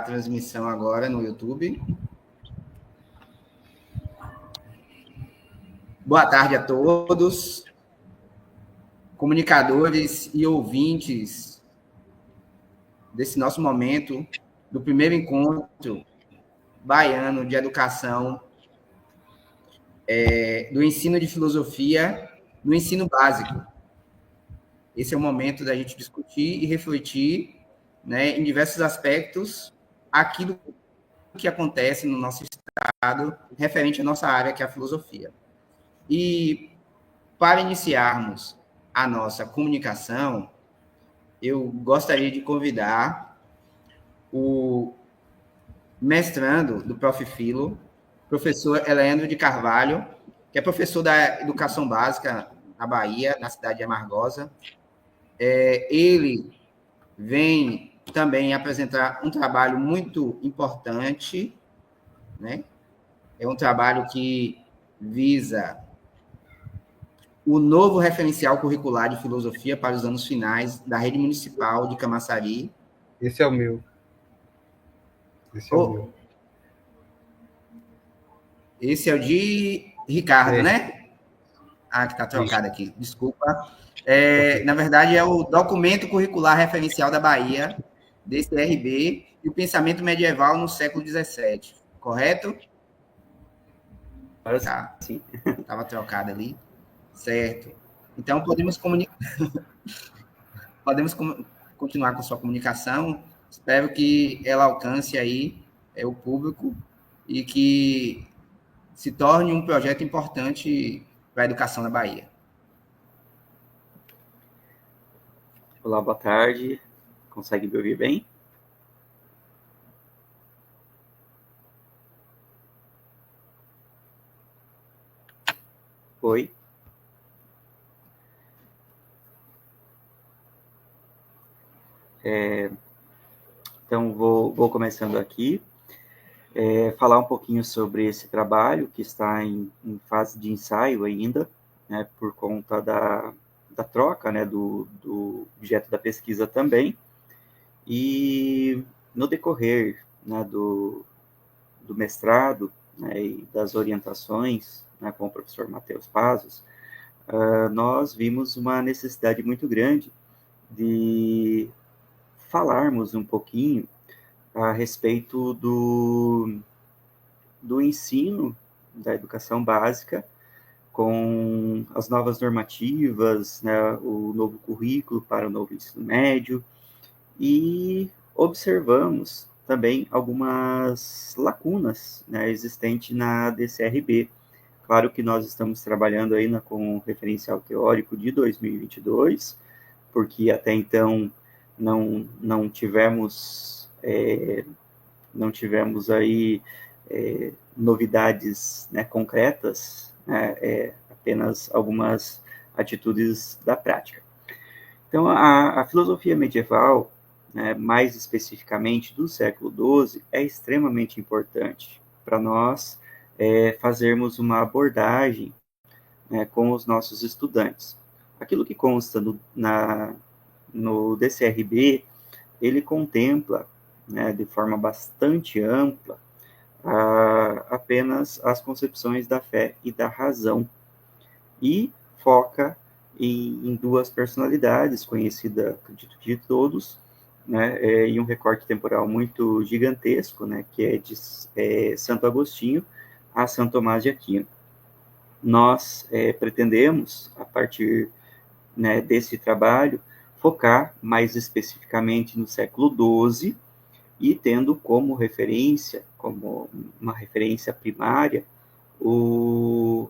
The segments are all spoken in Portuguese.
transmissão agora no YouTube. Boa tarde a todos, comunicadores e ouvintes desse nosso momento do primeiro encontro baiano de educação do ensino de filosofia no ensino básico. Esse é o momento da gente discutir e refletir, né, em diversos aspectos aquilo que acontece no nosso estado referente à nossa área, que é a filosofia. E para iniciarmos a nossa comunicação, eu gostaria de convidar o mestrando do Prof. Filo, professor Eleandro de Carvalho, que é professor da Educação Básica na Bahia, na cidade de Amargosa. Ele vem também apresentar um trabalho muito importante, né? É um trabalho que visa o novo referencial curricular de filosofia para os anos finais da rede municipal de Camaçari. Esse é o meu. Esse é o de Ricardo, né? Ah, que está trocado aqui, desculpa. Na verdade, é o documento curricular referencial da Bahia, DCRB, e o pensamento medieval no século XVII, correto? Tá. Sim. Estava trocado ali. Certo. Então, podemos continuar com sua comunicação. Espero que ela alcance aí o público e que se torne um projeto importante para a educação na Bahia. Olá, boa tarde. Consegue me ouvir bem? Oi. Então, vou começando aqui, falar um pouquinho sobre esse trabalho que está em fase de ensaio ainda, né, por conta da troca, né, do objeto da pesquisa também, e no decorrer, né, do mestrado, né, e das orientações, né, com o professor Matheus Pazos, nós vimos uma necessidade muito grande de falarmos um pouquinho a respeito do ensino da educação básica com as novas normativas, né, o novo currículo para o novo ensino médio, e observamos também algumas lacunas, né, existentes na DCRB. Claro que nós estamos trabalhando ainda com o referencial teórico de 2022, porque até então não tivemos aí novidades, né, concretas, né, apenas algumas atitudes da prática. Então, a filosofia medieval, né, mais especificamente do século XII, é extremamente importante para nós fazermos uma abordagem, né, com os nossos estudantes. Aquilo que consta no DCRB, ele contempla, né, de forma bastante ampla, apenas as concepções da fé e da razão, e foca em duas personalidades conhecidas, acredito, de todos, né, e um recorte temporal muito gigantesco, né, que é de Santo Agostinho a São Tomás de Aquino. Nós pretendemos, a partir, né, desse trabalho, focar mais especificamente no século XII, e tendo como referência, como uma referência primária, o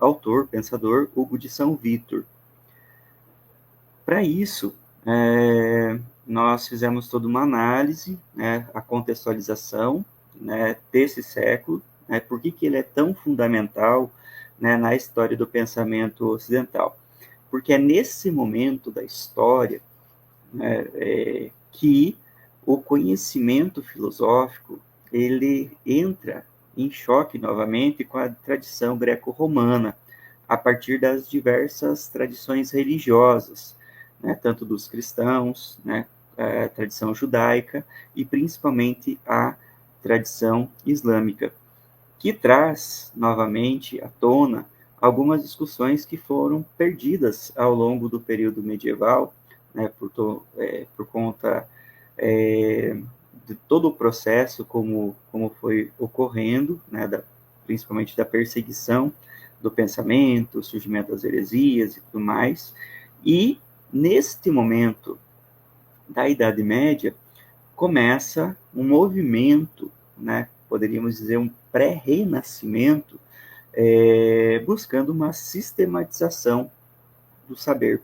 autor, pensador Hugo de São Vítor. Para isso, nós fizemos toda uma análise, né, a contextualização, né, desse século, né, por que ele é tão fundamental, né, na história do pensamento ocidental. Porque é nesse momento da história, né, que o conhecimento filosófico ele entra em choque novamente com a tradição greco-romana, a partir das diversas tradições religiosas, né, tanto dos cristãos, né, a tradição judaica e principalmente a tradição islâmica, que traz novamente à tona algumas discussões que foram perdidas ao longo do período medieval, né, por conta de todo o processo como foi ocorrendo, né, principalmente da perseguição do pensamento, o surgimento das heresias e tudo mais. E, neste momento da Idade Média, começa um movimento, né, poderíamos dizer um pré-renascimento, buscando uma sistematização do saber.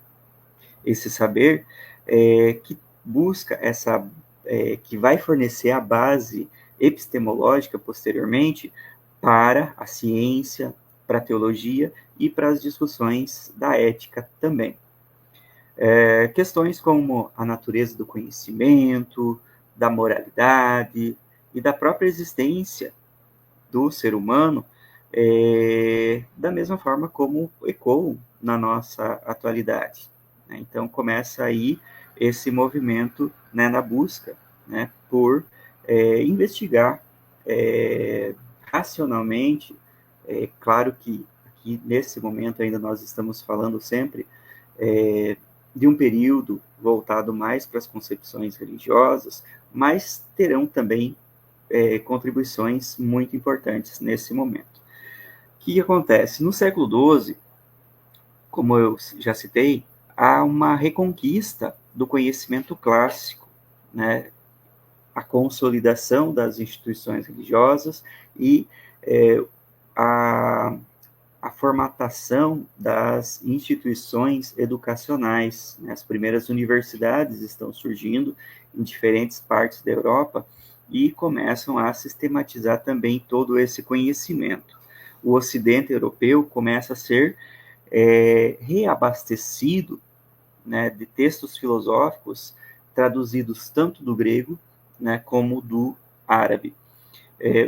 Esse saber que busca que vai fornecer a base epistemológica posteriormente para a ciência, para a teologia e para as discussões da ética também. Questões como a natureza do conhecimento, da moralidade e da própria existência do ser humano, da mesma forma como ecoam na nossa atualidade. Né? Então, começa aí esse movimento, né, na busca, né, por investigar racionalmente. Claro que aqui, nesse momento, ainda nós estamos falando sempre de um período voltado mais para as concepções religiosas, mas terão também contribuições muito importantes nesse momento. O que acontece? No século XII, como eu já citei, há uma reconquista do conhecimento clássico, né? A consolidação das instituições religiosas e a formatação das instituições educacionais. Né? As primeiras universidades estão surgindo em diferentes partes da Europa e começam a sistematizar também todo esse conhecimento. O Ocidente europeu começa a ser reabastecido, né, de textos filosóficos traduzidos tanto do grego, né, como do árabe.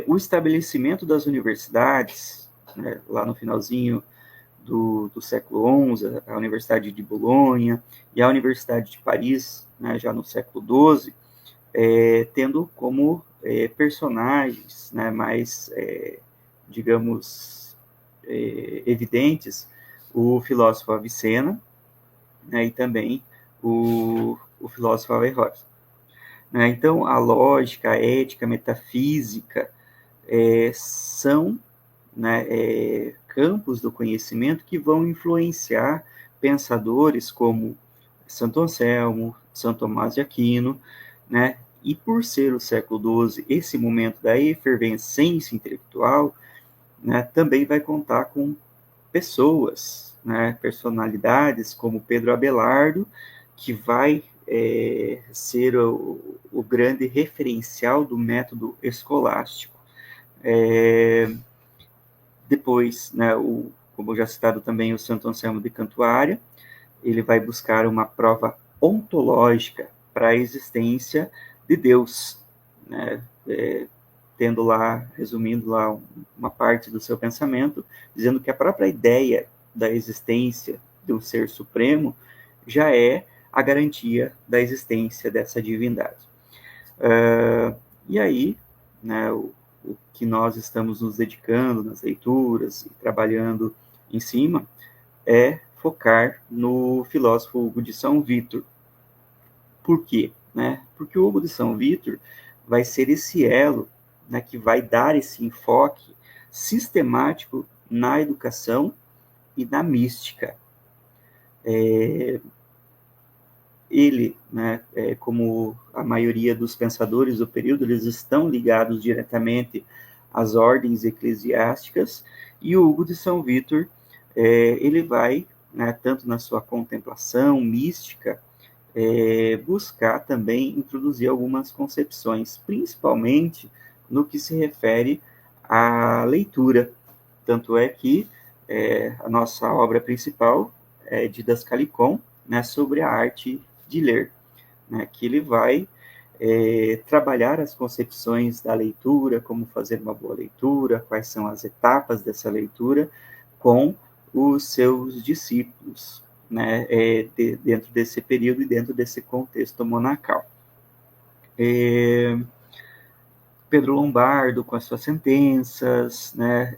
O estabelecimento das universidades, né, lá no finalzinho do século XI, a Universidade de Bolonha e a Universidade de Paris, né, já no século XII, tendo como personagens, né, mais, digamos, evidentes o filósofo Avicena, né, e também o filósofo Averroes. Né? Então, a lógica, a ética, a metafísica são, né, campos do conhecimento que vão influenciar pensadores como Santo Anselmo, São Tomás de Aquino, né? E por ser o século XII esse momento da efervescência intelectual, né, também vai contar com pessoas, né, personalidades como Pedro Abelardo, que vai ser o grande referencial do método escolástico. Depois, né, como já citado também, o Santo Anselmo de Cantuária, ele vai buscar uma prova ontológica para a existência de Deus, né, tendo lá, resumindo lá uma parte do seu pensamento, dizendo que a própria ideia da existência de um ser supremo já é a garantia da existência dessa divindade. E aí, né, o que nós estamos nos dedicando nas leituras e trabalhando em cima é focar no filósofo Hugo de São Vítor. Por quê? Né? Porque o Hugo de São Vítor vai ser esse elo, né, que vai dar esse enfoque sistemático na educação e na mística. Ele, né, como a maioria dos pensadores do período, eles estão ligados diretamente às ordens eclesiásticas, e o Hugo de São Vítor, ele vai, né, tanto na sua contemplação mística, buscar também introduzir algumas concepções, principalmente no que se refere à leitura. Tanto é que a nossa obra principal é Didascalicon, né, sobre a arte de ler, né, que ele vai trabalhar as concepções da leitura, como fazer uma boa leitura, quais são as etapas dessa leitura, com os seus discípulos, né, dentro desse período e dentro desse contexto monacal. Pedro Lombardo com as suas sentenças, né?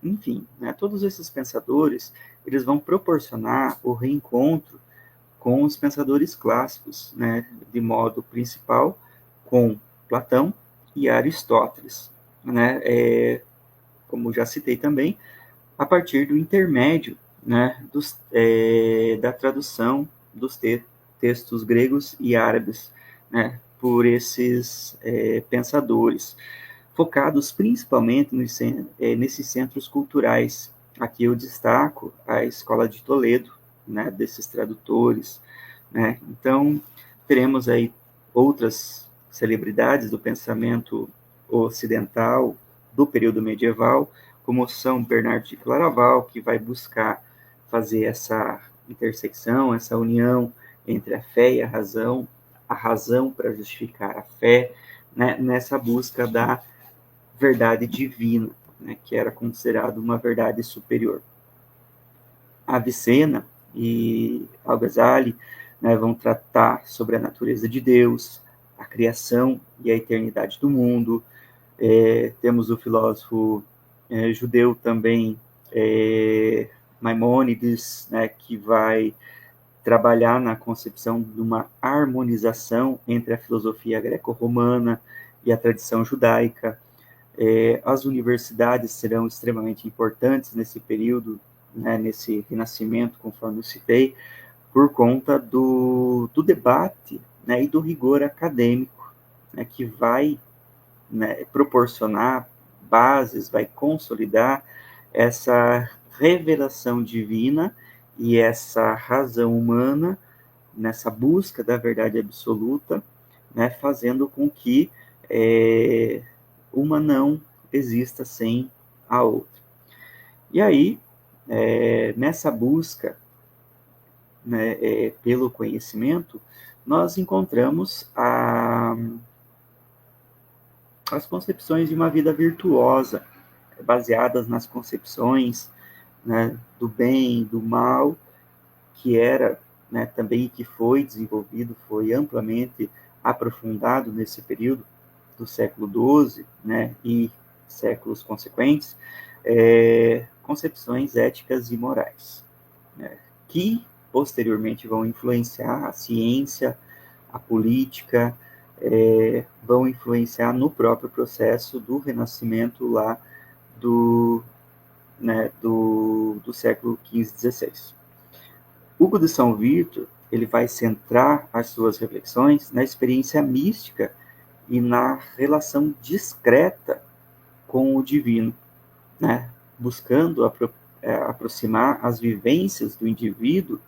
Enfim, né? Todos esses pensadores, eles vão proporcionar o reencontro com os pensadores clássicos, né? De modo principal com Platão e Aristóteles, né? Como já citei também, a partir do intermédio, né, da tradução dos textos gregos e árabes, né, por esses pensadores, focados principalmente nesses centros culturais. Aqui eu destaco a Escola de Toledo, né, desses tradutores, né. Então, teremos aí outras celebridades do pensamento ocidental do período medieval, como São Bernardo de Claraval, que vai buscar fazer essa intersecção, essa união entre a fé e a razão para justificar a fé, né, nessa busca da verdade divina, né, que era considerado uma verdade superior. Avicena e Al-Ghazali, né, vão tratar sobre a natureza de Deus, a criação e a eternidade do mundo. Temos o filósofo judeu também, Maimônides, né, que vai trabalhar na concepção de uma harmonização entre a filosofia greco-romana e a tradição judaica. As universidades serão extremamente importantes nesse período, né, nesse renascimento, conforme eu citei, por conta do debate, né, e do rigor acadêmico, né, que vai, né, proporcionar bases, vai consolidar essa revelação divina e essa razão humana nessa busca da verdade absoluta, né, fazendo com que uma não exista sem a outra. E aí, nessa busca, né, pelo conhecimento, nós encontramos as concepções de uma vida virtuosa, baseadas nas concepções, né, do bem, do mal, que era, né, também que foi desenvolvido, foi amplamente aprofundado nesse período do século XII, né, e séculos consequentes, concepções éticas e morais, né, que posteriormente vão influenciar a ciência, a política, vão influenciar no próprio processo do renascimento lá do século XV, XVI. Hugo de São Vítor, ele vai centrar as suas reflexões na experiência mística e na relação discreta com o divino, né? Buscando aproximar as vivências do indivíduo,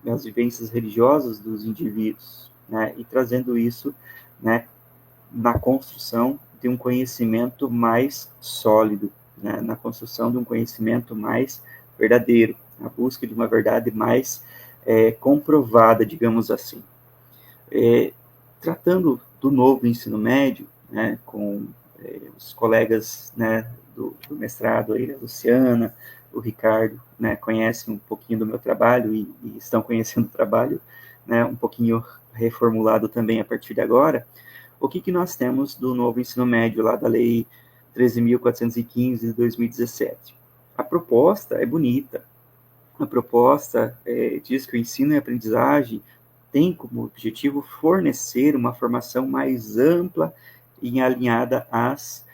as vivências religiosas dos indivíduos, né? E trazendo isso, né, na construção de um conhecimento mais sólido, né? Na construção de um conhecimento mais verdadeiro, a busca de uma verdade mais comprovada, digamos assim. Tratando do novo ensino médio, né, com os colegas, né, do mestrado, aí, a Luciana, o Ricardo, né, conhecem um pouquinho do meu trabalho e estão conhecendo o trabalho, né, um pouquinho reformulado também a partir de agora. O que nós temos do novo ensino médio, lá da Lei 13.415 de 2017? A proposta é bonita. A proposta diz que o ensino e a aprendizagem tem como objetivo fornecer uma formação mais ampla e alinhada às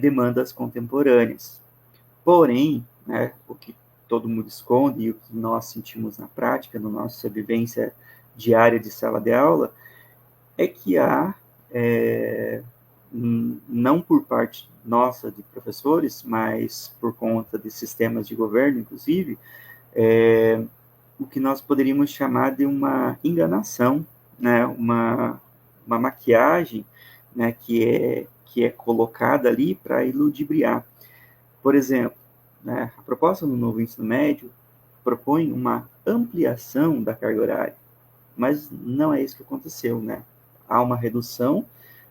demandas contemporâneas. Porém, né, o que todo mundo esconde e o que nós sentimos na prática, na nossa vivência diária de sala de aula, é que há, não por parte nossa de professores, mas por conta de sistemas de governo, inclusive, o que nós poderíamos chamar de uma enganação, né, uma maquiagem, né, que é colocada ali para iludibriar. Por exemplo, né, a proposta do novo ensino médio propõe uma ampliação da carga horária, mas não é isso que aconteceu, né? Há uma redução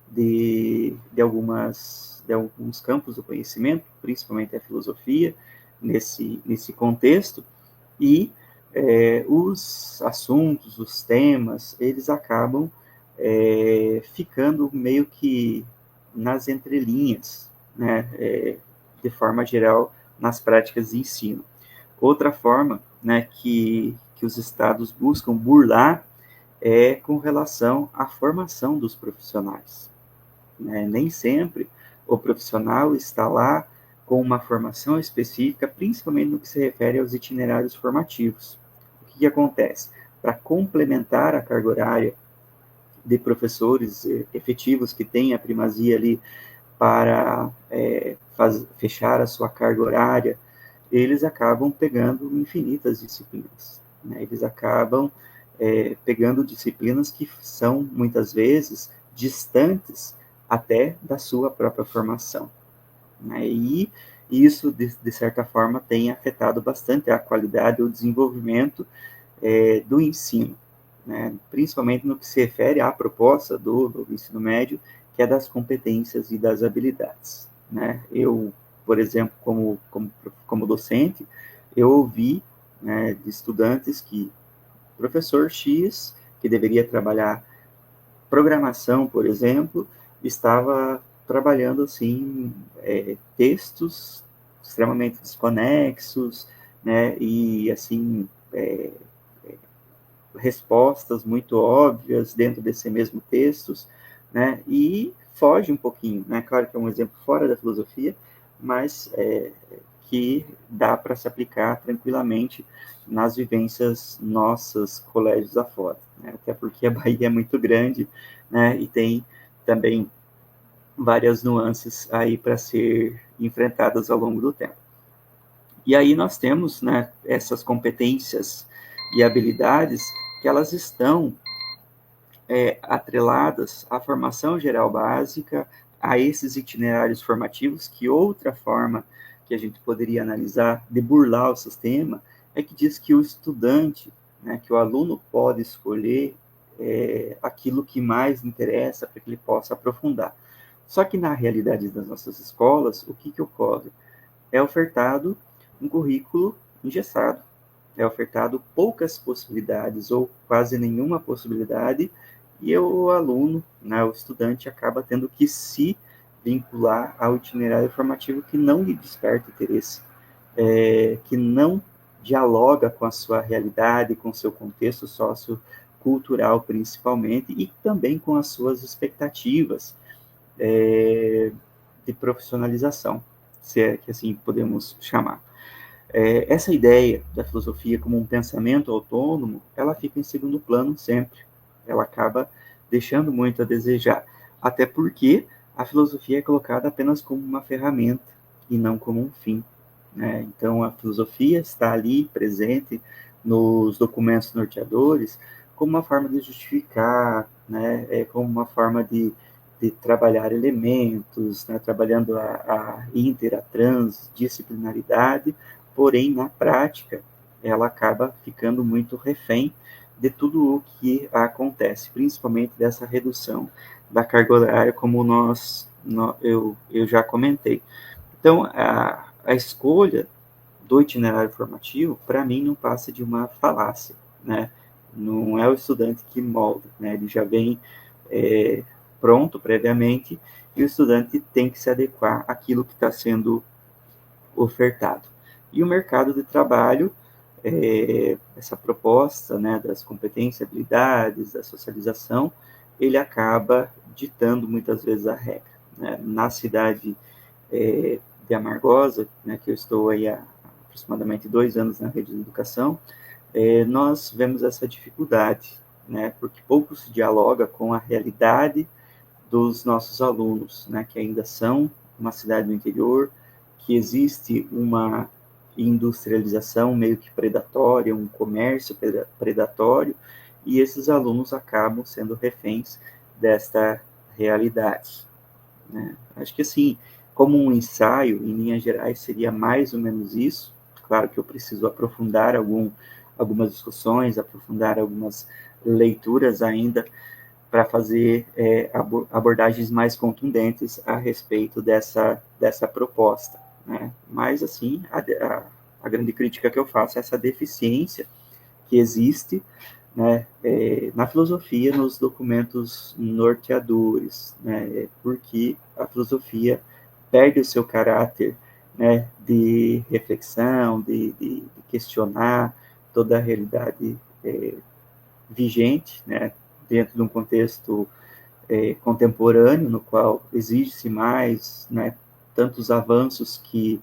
de alguns campos do conhecimento, principalmente a filosofia, nesse contexto, e os assuntos, os temas, eles acabam ficando meio que nas entrelinhas, né, de forma geral, nas práticas de ensino. Outra forma, né, que os estados buscam burlar é com relação à formação dos profissionais. Né? Nem sempre o profissional está lá com uma formação específica, principalmente no que se refere aos itinerários formativos. O que acontece? Para complementar a carga horária de professores efetivos que têm a primazia ali para fechar a sua carga horária, eles acabam pegando infinitas disciplinas. Né? Eles acabam pegando disciplinas que são, muitas vezes, distantes até da sua própria formação. Né? E isso, de certa forma, tem afetado bastante a qualidade ou desenvolvimento do ensino, né? Principalmente no que se refere à proposta do ensino médio, que é das competências e das habilidades. Né? Eu, por exemplo, como docente, eu ouvi, né, de estudantes que professor X, que deveria trabalhar programação, por exemplo, estava trabalhando assim textos extremamente desconexos, né, e assim respostas muito óbvias dentro desse mesmo textos, né, e foge um pouquinho, né, claro que é um exemplo fora da filosofia, mas que dá para se aplicar tranquilamente nas vivências nossas, colégios afora, né, até porque a Bahia é muito grande, né, e tem também várias nuances aí para ser enfrentadas ao longo do tempo. E aí nós temos, né, essas competências e habilidades que elas estão atreladas à formação geral básica, a esses itinerários formativos, que outra forma que a gente poderia analisar de burlar o sistema é que diz que o estudante, né, que o aluno pode escolher aquilo que mais interessa para que ele possa aprofundar. Só que na realidade das nossas escolas, o que ocorre? É ofertado um currículo engessado, é ofertado poucas possibilidades ou quase nenhuma possibilidade, e o aluno, né, o estudante, acaba tendo que se vincular ao itinerário formativo que não lhe desperta interesse, que não dialoga com a sua realidade, com o seu contexto sociocultural principalmente, e também com as suas expectativas de profissionalização, se é que assim podemos chamar. Essa ideia da filosofia como um pensamento autônomo, ela fica em segundo plano sempre. Ela acaba deixando muito a desejar. Até porque a filosofia é colocada apenas como uma ferramenta e não como um fim. Né? Então, a filosofia está ali presente nos documentos norteadores como uma forma de justificar, né? Como uma forma de trabalhar elementos, né? Trabalhando a inter, a transdisciplinaridade, porém, na prática, ela acaba ficando muito refém de tudo o que acontece, principalmente dessa redução da carga horária, como eu já comentei. Então, a escolha do itinerário formativo, para mim, não passa de uma falácia, né? Não é o estudante que molda, né? Ele já vem pronto previamente e o estudante tem que se adequar àquilo que está sendo ofertado. E o mercado de trabalho, essa proposta, né, das competências, habilidades, da socialização, ele acaba ditando muitas vezes a regra. Né? Na cidade de Amargosa, né, que eu estou aí há aproximadamente 2 anos na rede de educação, nós vemos essa dificuldade, né, porque pouco se dialoga com a realidade dos nossos alunos, né, que ainda são uma cidade do interior, que existe uma industrialização meio que predatória, um comércio predatório, e esses alunos acabam sendo reféns desta realidade. Né? Acho que, assim, como um ensaio, em linhas gerais, seria mais ou menos isso. Claro que eu preciso aprofundar algumas discussões, aprofundar algumas leituras ainda, para fazer abordagens mais contundentes a respeito dessa proposta. Né? Mas, assim, a grande crítica que eu faço é essa deficiência que existe, né, na filosofia, nos documentos norteadores, né, porque a filosofia perde o seu caráter, né, de reflexão, de questionar toda a realidade vigente, né, dentro de um contexto contemporâneo, no qual exige-se mais, né, tantos avanços que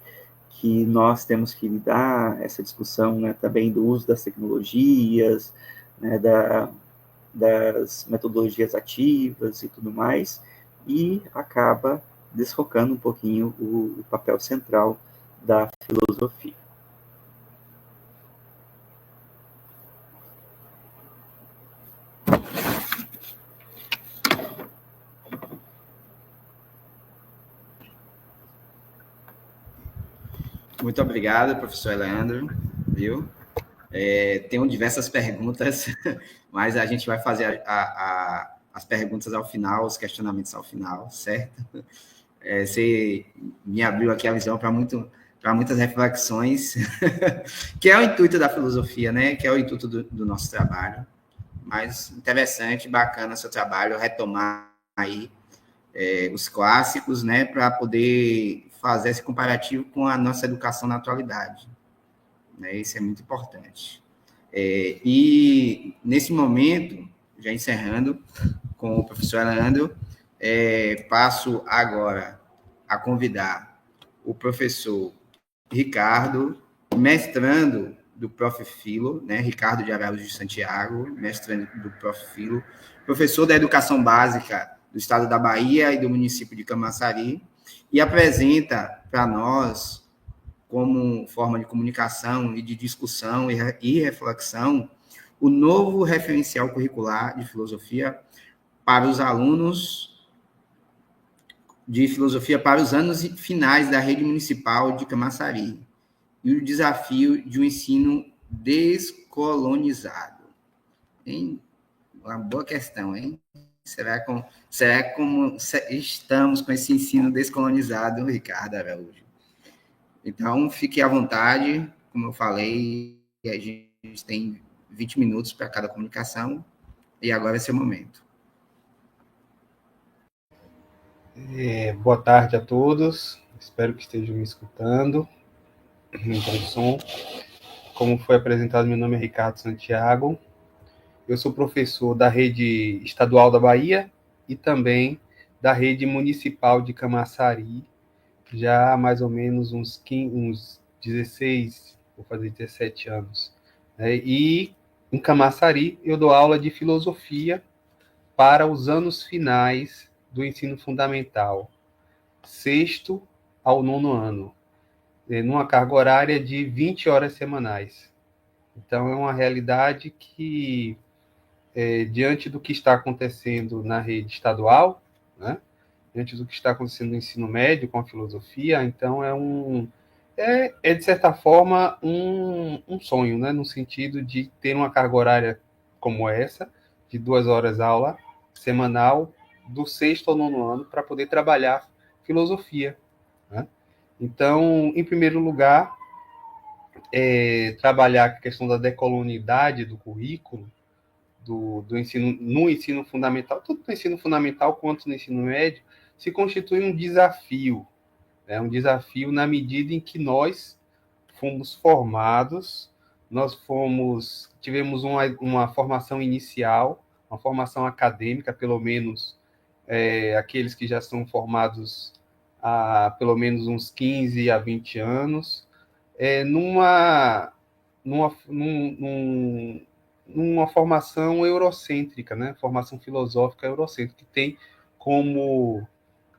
nós temos que lidar, essa discussão, né, também do uso das tecnologias, né, das metodologias ativas e tudo mais, e acaba desfocando um pouquinho o papel central da filosofia. Muito obrigado, professor Leandro, viu? Tenho diversas perguntas, mas a gente vai fazer as perguntas ao final, os questionamentos ao final, certo? Você me abriu aqui a visão para muitas reflexões, que é o intuito da filosofia, né? Que é o intuito do nosso trabalho. Mas interessante, bacana seu trabalho, retomar aí os clássicos, né? Para poder fazer esse comparativo com a nossa educação na atualidade. Né? Isso é muito importante. E nesse momento, já encerrando com o professor Leandro, passo agora a convidar o professor Ricardo, mestrando do Prof. Filo, né? Ricardo de Araújo de Santiago, mestrando do Prof. Filo, professor da Educação Básica do Estado da Bahia e do município de Camaçari, e apresenta para nós, como forma de comunicação e de discussão e reflexão, o novo referencial curricular de filosofia para os alunos de filosofia para os anos finais da rede municipal de Camaçari e o desafio de um ensino descolonizado. Hein? Uma boa questão, hein? Será como estamos com esse ensino descolonizado, Ricardo Araújo? Então, fique à vontade, como eu falei, a gente tem 20 minutos para cada comunicação, e agora é seu momento. Boa tarde a todos, espero que estejam me escutando. Introdução. Como foi apresentado, meu nome é Ricardo Santiago, eu sou professor da rede estadual da Bahia e também da rede municipal de Camaçari, já há mais ou menos uns 16, vou fazer 17 anos. E em Camaçari eu dou aula de filosofia para os anos finais do ensino fundamental, 6º ao 9º ano, numa carga horária de 20 horas semanais. Então, é uma realidade que, diante do que está acontecendo na rede estadual, né, diante do que está acontecendo no ensino médio com a filosofia, então é de certa forma, um sonho, né, no sentido de ter uma carga horária como essa, de 2 horas aula semanal, do 6º ao 9º ano, para poder trabalhar filosofia. Né? Então, em primeiro lugar, trabalhar a questão da decolonialidade do currículo, do ensino, no ensino fundamental, tanto no ensino fundamental quanto no ensino médio, se constitui um desafio, né? Um desafio na medida em que nós fomos formados, tivemos uma formação inicial, uma formação acadêmica, pelo menos aqueles que já são formados há pelo menos uns 15 a 20 anos, numa formação eurocêntrica, né? Formação filosófica eurocêntrica, que tem como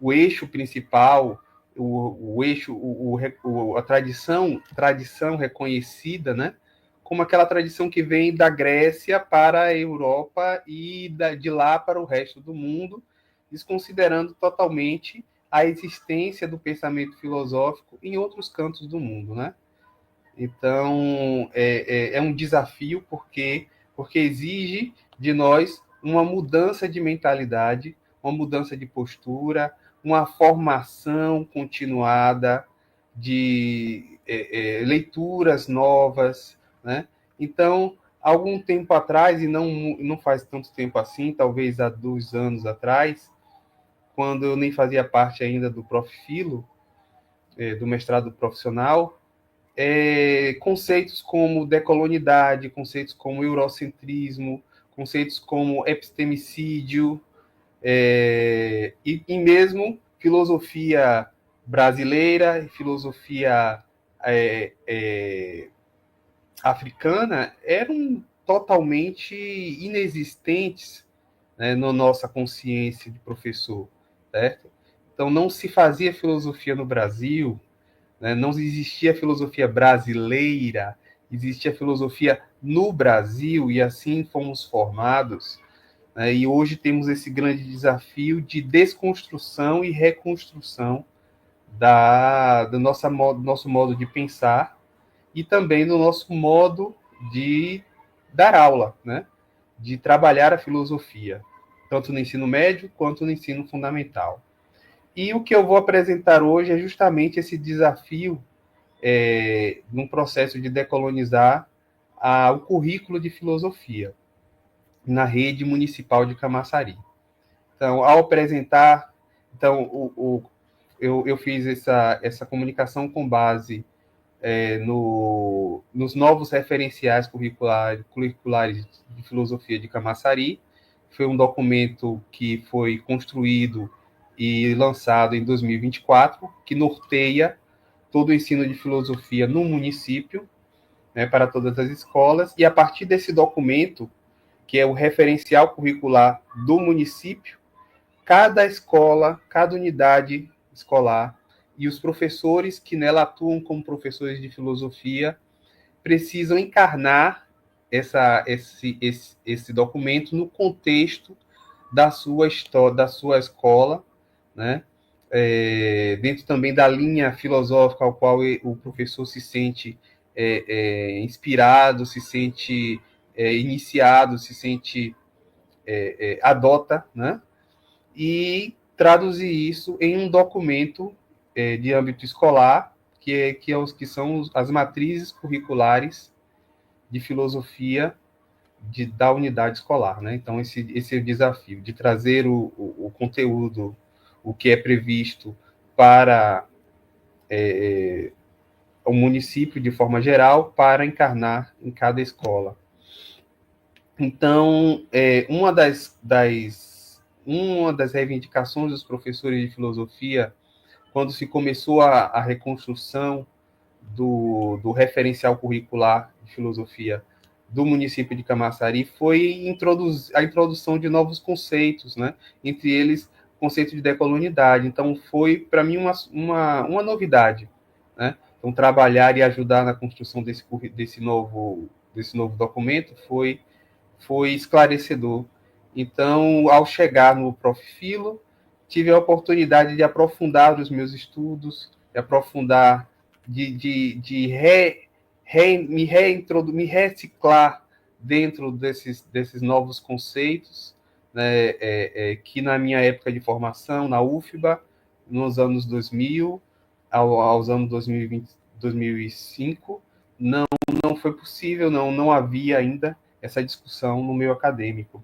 o eixo principal, a tradição reconhecida, né? Como aquela tradição que vem da Grécia para a Europa e de lá para o resto do mundo, desconsiderando totalmente a existência do pensamento filosófico em outros cantos do mundo, né? Então, é um desafio porque exige de nós uma mudança de mentalidade, uma mudança de postura, uma formação continuada de leituras novas, né? Então, algum tempo atrás, e não faz tanto tempo assim, talvez há 2 anos atrás, quando eu nem fazia parte ainda do Profilo, do mestrado profissional, conceitos como decolonidade, conceitos como eurocentrismo, conceitos como epistemicídio, e mesmo filosofia brasileira, filosofia africana, eram totalmente inexistentes, né, na nossa consciência de professor, certo? Então, não se fazia filosofia no Brasil, né, não existia filosofia brasileira, existia filosofia no Brasil, e assim fomos formados, né, e hoje temos esse grande desafio de desconstrução e reconstrução do nosso modo de pensar e também do nosso modo de dar aula, né? De trabalhar a filosofia, tanto no ensino médio quanto no ensino fundamental. E o que eu vou apresentar hoje é justamente esse desafio num processo de decolonizar o currículo de filosofia na rede municipal de Camaçari. Então, ao apresentar, eu fiz essa comunicação com base nos novos referenciais curriculares de filosofia de Camaçari. Foi um documento que foi construído e lançado em 2024, que norteia todo o ensino de filosofia no município, né, para todas as escolas, e a partir desse documento, que é o referencial curricular do município, cada escola, cada unidade escolar e os professores que nela atuam como professores de filosofia precisam encarnar esse documento no contexto da sua história, da sua escola, né? Dentro também da linha filosófica ao qual o professor se sente inspirado, se sente iniciado, se sente adota, né? E traduzir isso em um documento de âmbito escolar, que são as matrizes curriculares de filosofia da unidade escolar, né? Então, esse é o desafio, de trazer o conteúdo, o que é previsto para o município de forma geral, para encarnar em cada escola. Então, uma das reivindicações dos professores de filosofia, quando se começou a reconstrução do referencial curricular de filosofia do município de Camaçari, foi a introdução de novos conceitos, né? Entre eles, o conceito de decolonidade. Então, foi, para mim, uma novidade, né? Então, trabalhar e ajudar na construção desse novo documento foi esclarecedor. Então, ao chegar no Profilo, tive a oportunidade de aprofundar os meus estudos, de aprofundar, me reciclar dentro desses novos conceitos, né, que na minha época de formação, na UFBA, nos anos 2000, aos anos 2020, 2005, não foi possível, não havia ainda essa discussão no meio acadêmico.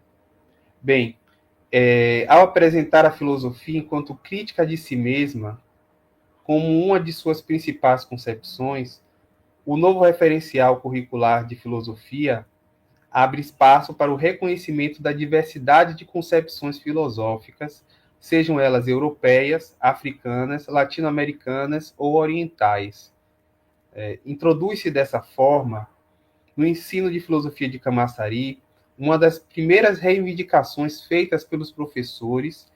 Bem, ao apresentar a filosofia enquanto crítica de si mesma, como uma de suas principais concepções, o novo referencial curricular de filosofia abre espaço para o reconhecimento da diversidade de concepções filosóficas, sejam elas europeias, africanas, latino-americanas ou orientais. Introduz-se dessa forma, no ensino de filosofia de Camaçari, uma das primeiras reivindicações feitas pelos professores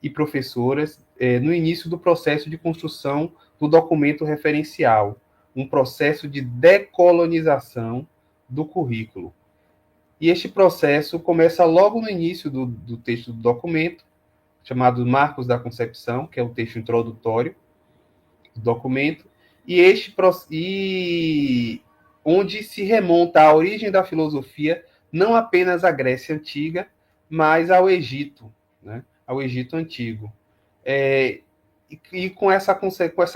e professoras no início do processo de construção do documento referencial, um processo de decolonização do currículo. E este processo começa logo no início do texto do documento, chamado Marcos da Concepção, que é o texto introdutório do documento, onde se remonta à origem da filosofia, não apenas à Grécia Antiga, mas ao Egito, né? Ao Egito Antigo. E com essa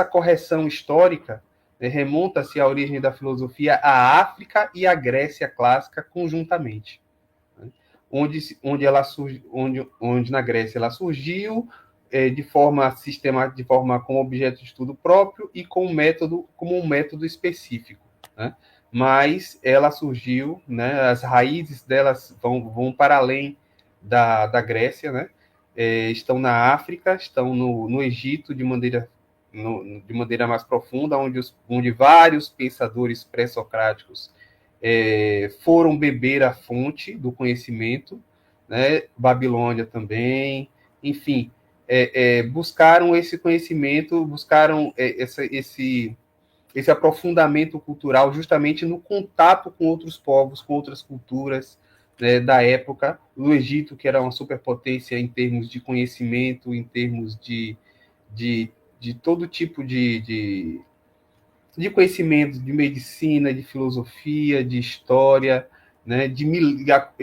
correção histórica, remonta-se à origem da filosofia à África e à Grécia clássica conjuntamente, né? Onde na Grécia ela surgiu de forma sistemática, de forma com objeto de estudo próprio e com como um método específico, né? Mas ela surgiu, né, as raízes delas vão para além da Grécia, né? Estão na África, estão no Egito de maneira mais profunda, onde vários pensadores pré-socráticos foram beber a fonte do conhecimento, né? Babilônia também, enfim, buscaram esse conhecimento, buscaram esse aprofundamento cultural justamente no contato com outros povos, com outras culturas, né, da época. O Egito, que era uma superpotência em termos de conhecimento, em termos de todo tipo de conhecimento, de medicina, de filosofia, de história, né,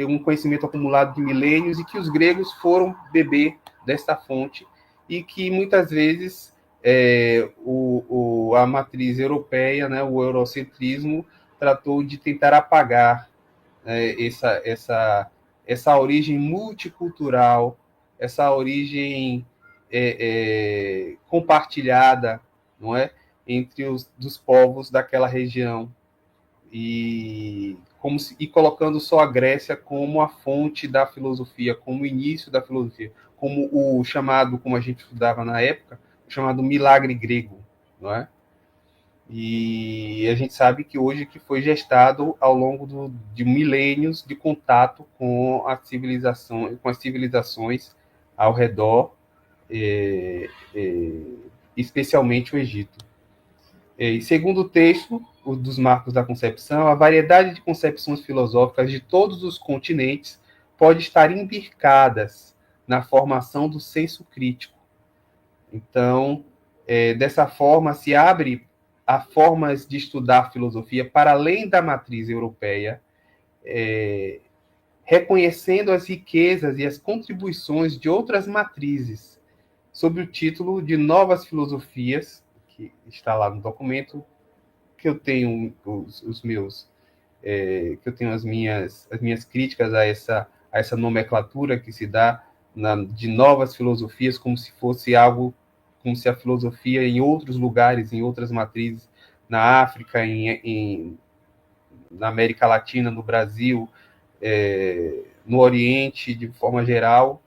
um conhecimento acumulado de milênios, e que os gregos foram beber desta fonte, e que muitas vezes a matriz europeia, né, o eurocentrismo, tratou de tentar apagar, né, essa origem multicultural, essa origem compartilhada, não é, entre dos povos daquela região, e colocando só a Grécia como a fonte da filosofia, como o início da filosofia, como o chamado, como a gente estudava na época, o chamado milagre grego, não é? E a gente sabe que hoje que foi gestado ao longo de milênios de contato com a civilização, com as civilizações ao redor, especialmente o Egito. E segundo o texto, o dos Marcos da Concepção, a variedade de concepções filosóficas de todos os continentes pode estar imbricadas na formação do senso crítico. Então, dessa forma, se abre a formas de estudar filosofia para além da matriz europeia, reconhecendo as riquezas e as contribuições de outras matrizes, sob o título de novas filosofias, que está lá no documento, que eu tenho que eu tenho as minhas críticas a essa nomenclatura que se dá de novas filosofias, como se fosse algo, como se a filosofia em outros lugares, em outras matrizes, na África, na América Latina, no Brasil, no Oriente, de forma geral,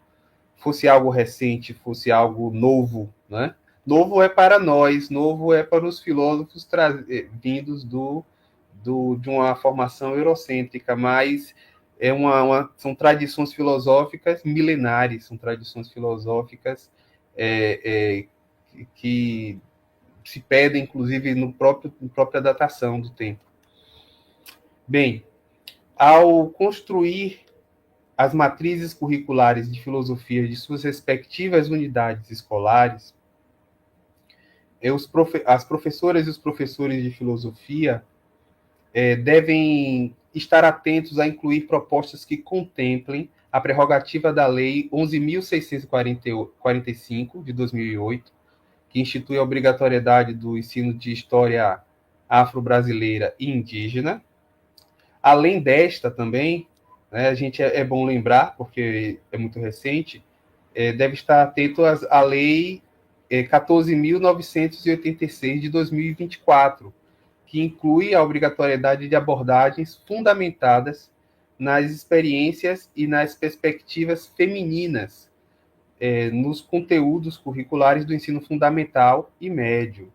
fosse algo recente, fosse algo novo, né? Novo é para nós, novo é para os filósofos vindos de uma formação eurocêntrica, mas são tradições filosóficas milenares, são tradições filosóficas que se pedem, inclusive, na própria datação do tempo. Bem, ao construir as matrizes curriculares de filosofia de suas respectivas unidades escolares, as professoras e os professores de filosofia devem estar atentos a incluir propostas que contemplem a prerrogativa da Lei 11.645, de 2008, que institui a obrigatoriedade do ensino de história afro-brasileira e indígena. Além desta também, né, a gente é bom lembrar, porque é muito recente, deve estar atento à Lei 14.986 de 2024, que inclui a obrigatoriedade de abordagens fundamentadas nas experiências e nas perspectivas femininas nos conteúdos curriculares do ensino fundamental e médio.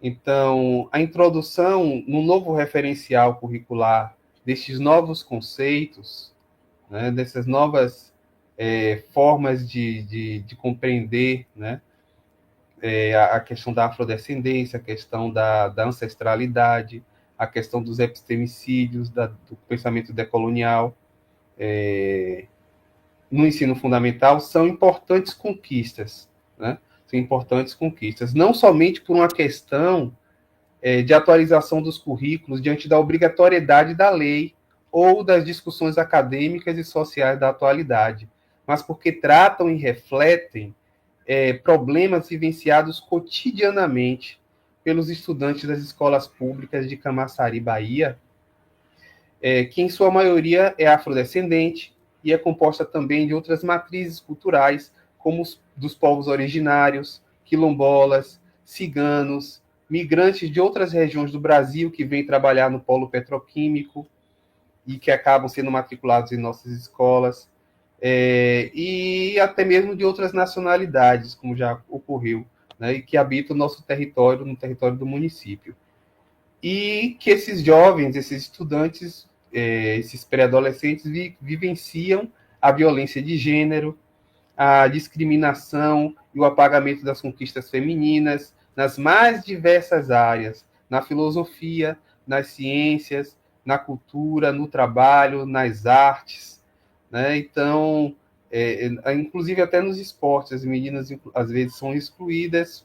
Então, a introdução no novo referencial curricular destes novos conceitos, né, dessas novas formas de compreender, né, a questão da afrodescendência, a questão da ancestralidade, a questão dos epistemicídios, do pensamento decolonial, no ensino fundamental, são importantes conquistas, né? São importantes conquistas, não somente por uma questão de atualização dos currículos diante da obrigatoriedade da lei ou das discussões acadêmicas e sociais da atualidade, mas porque tratam e refletem problemas vivenciados cotidianamente pelos estudantes das escolas públicas de Camaçari, Bahia, que em sua maioria é afrodescendente e é composta também de outras matrizes culturais, como dos povos originários, quilombolas, ciganos, migrantes de outras regiões do Brasil que vêm trabalhar no polo petroquímico e que acabam sendo matriculados em nossas escolas, e até mesmo de outras nacionalidades, como já ocorreu, né, e que habitam o nosso território, no território do município. E que esses jovens, esses estudantes, esses pré-adolescentes vivenciam a violência de gênero, a discriminação e o apagamento das conquistas femininas nas mais diversas áreas, na filosofia, nas ciências, na cultura, no trabalho, nas artes, né? Então, inclusive até nos esportes, as meninas às vezes são excluídas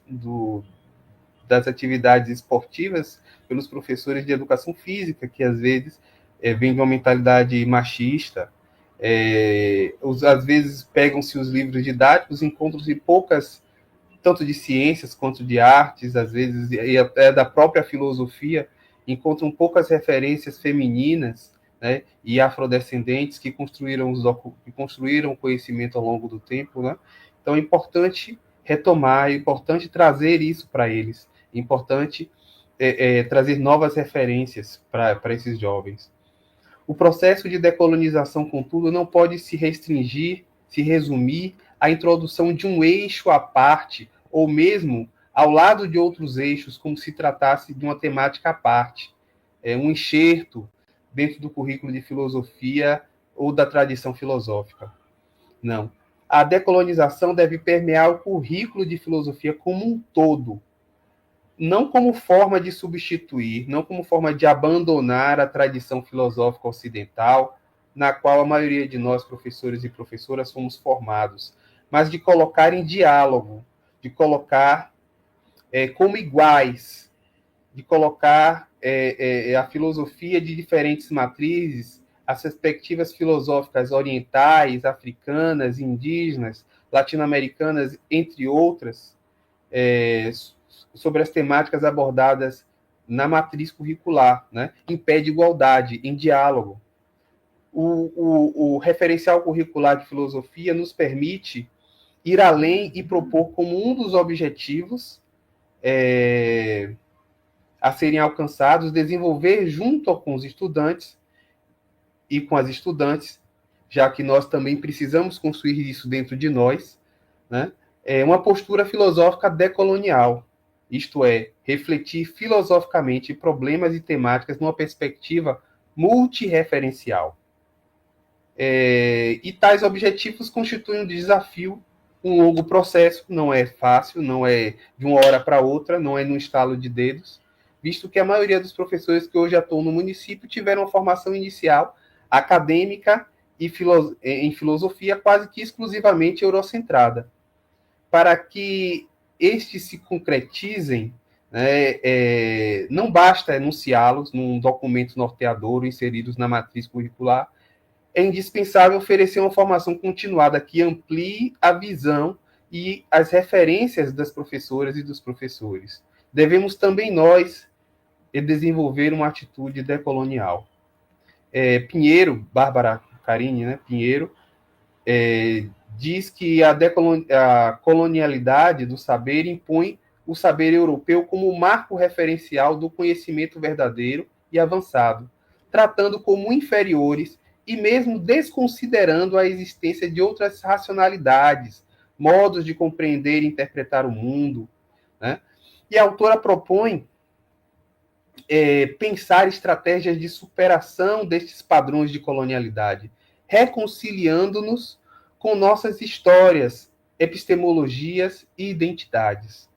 das atividades esportivas pelos professores de educação física, que às vezes vêm de uma mentalidade machista. Às vezes pegam-se os livros didáticos, encontram-se poucas, tanto de ciências quanto de artes, às vezes, e até da própria filosofia, encontram poucas referências femininas, né, e afrodescendentes que construíram o conhecimento ao longo do tempo, né? Então é importante retomar, é importante trazer isso para eles, é importante trazer novas referências para esses jovens. O processo de decolonização, contudo, não pode se restringir, se resumir à introdução de um eixo à parte, ou mesmo ao lado de outros eixos, como se tratasse de uma temática à parte, um enxerto dentro do currículo de filosofia ou da tradição filosófica. Não. A decolonização deve permear o currículo de filosofia como um todo, não como forma de substituir, não como forma de abandonar a tradição filosófica ocidental, na qual a maioria de nós, professores e professoras, fomos formados, mas de colocar em diálogo, de colocar como iguais, de colocar a filosofia de diferentes matrizes, as perspectivas filosóficas orientais, africanas, indígenas, latino-americanas, entre outras, sobre as temáticas abordadas na matriz curricular, né? Em pé de igualdade, em diálogo. O referencial curricular de filosofia nos permite ir além e propor como um dos objetivos a serem alcançados, desenvolver junto com os estudantes e com as estudantes, já que nós também precisamos construir isso dentro de nós, né? Uma postura filosófica decolonial, isto é, refletir filosoficamente problemas e temáticas numa perspectiva multireferencial. E tais objetivos constituem um desafio, um longo processo, não é fácil, não é de uma hora para outra, não é num estalo de dedos, visto que a maioria dos professores que hoje atuam no município tiveram uma formação inicial acadêmica e em filosofia quase que exclusivamente eurocentrada. Para que estes se concretizem, né, não basta enunciá-los num documento norteador inseridos na matriz curricular, é indispensável oferecer uma formação continuada que amplie a visão e as referências das professoras e dos professores. Devemos também nós desenvolver uma atitude decolonial. Pinheiro, Bárbara Carini, né, Pinheiro, diz que a colonialidade do saber impõe o saber europeu como marco referencial do conhecimento verdadeiro e avançado, tratando como inferiores e mesmo desconsiderando a existência de outras racionalidades, modos de compreender e interpretar o mundo, né? E a autora propõe pensar estratégias de superação destes padrões de colonialidade, reconciliando-nos com nossas histórias, epistemologias e identidades.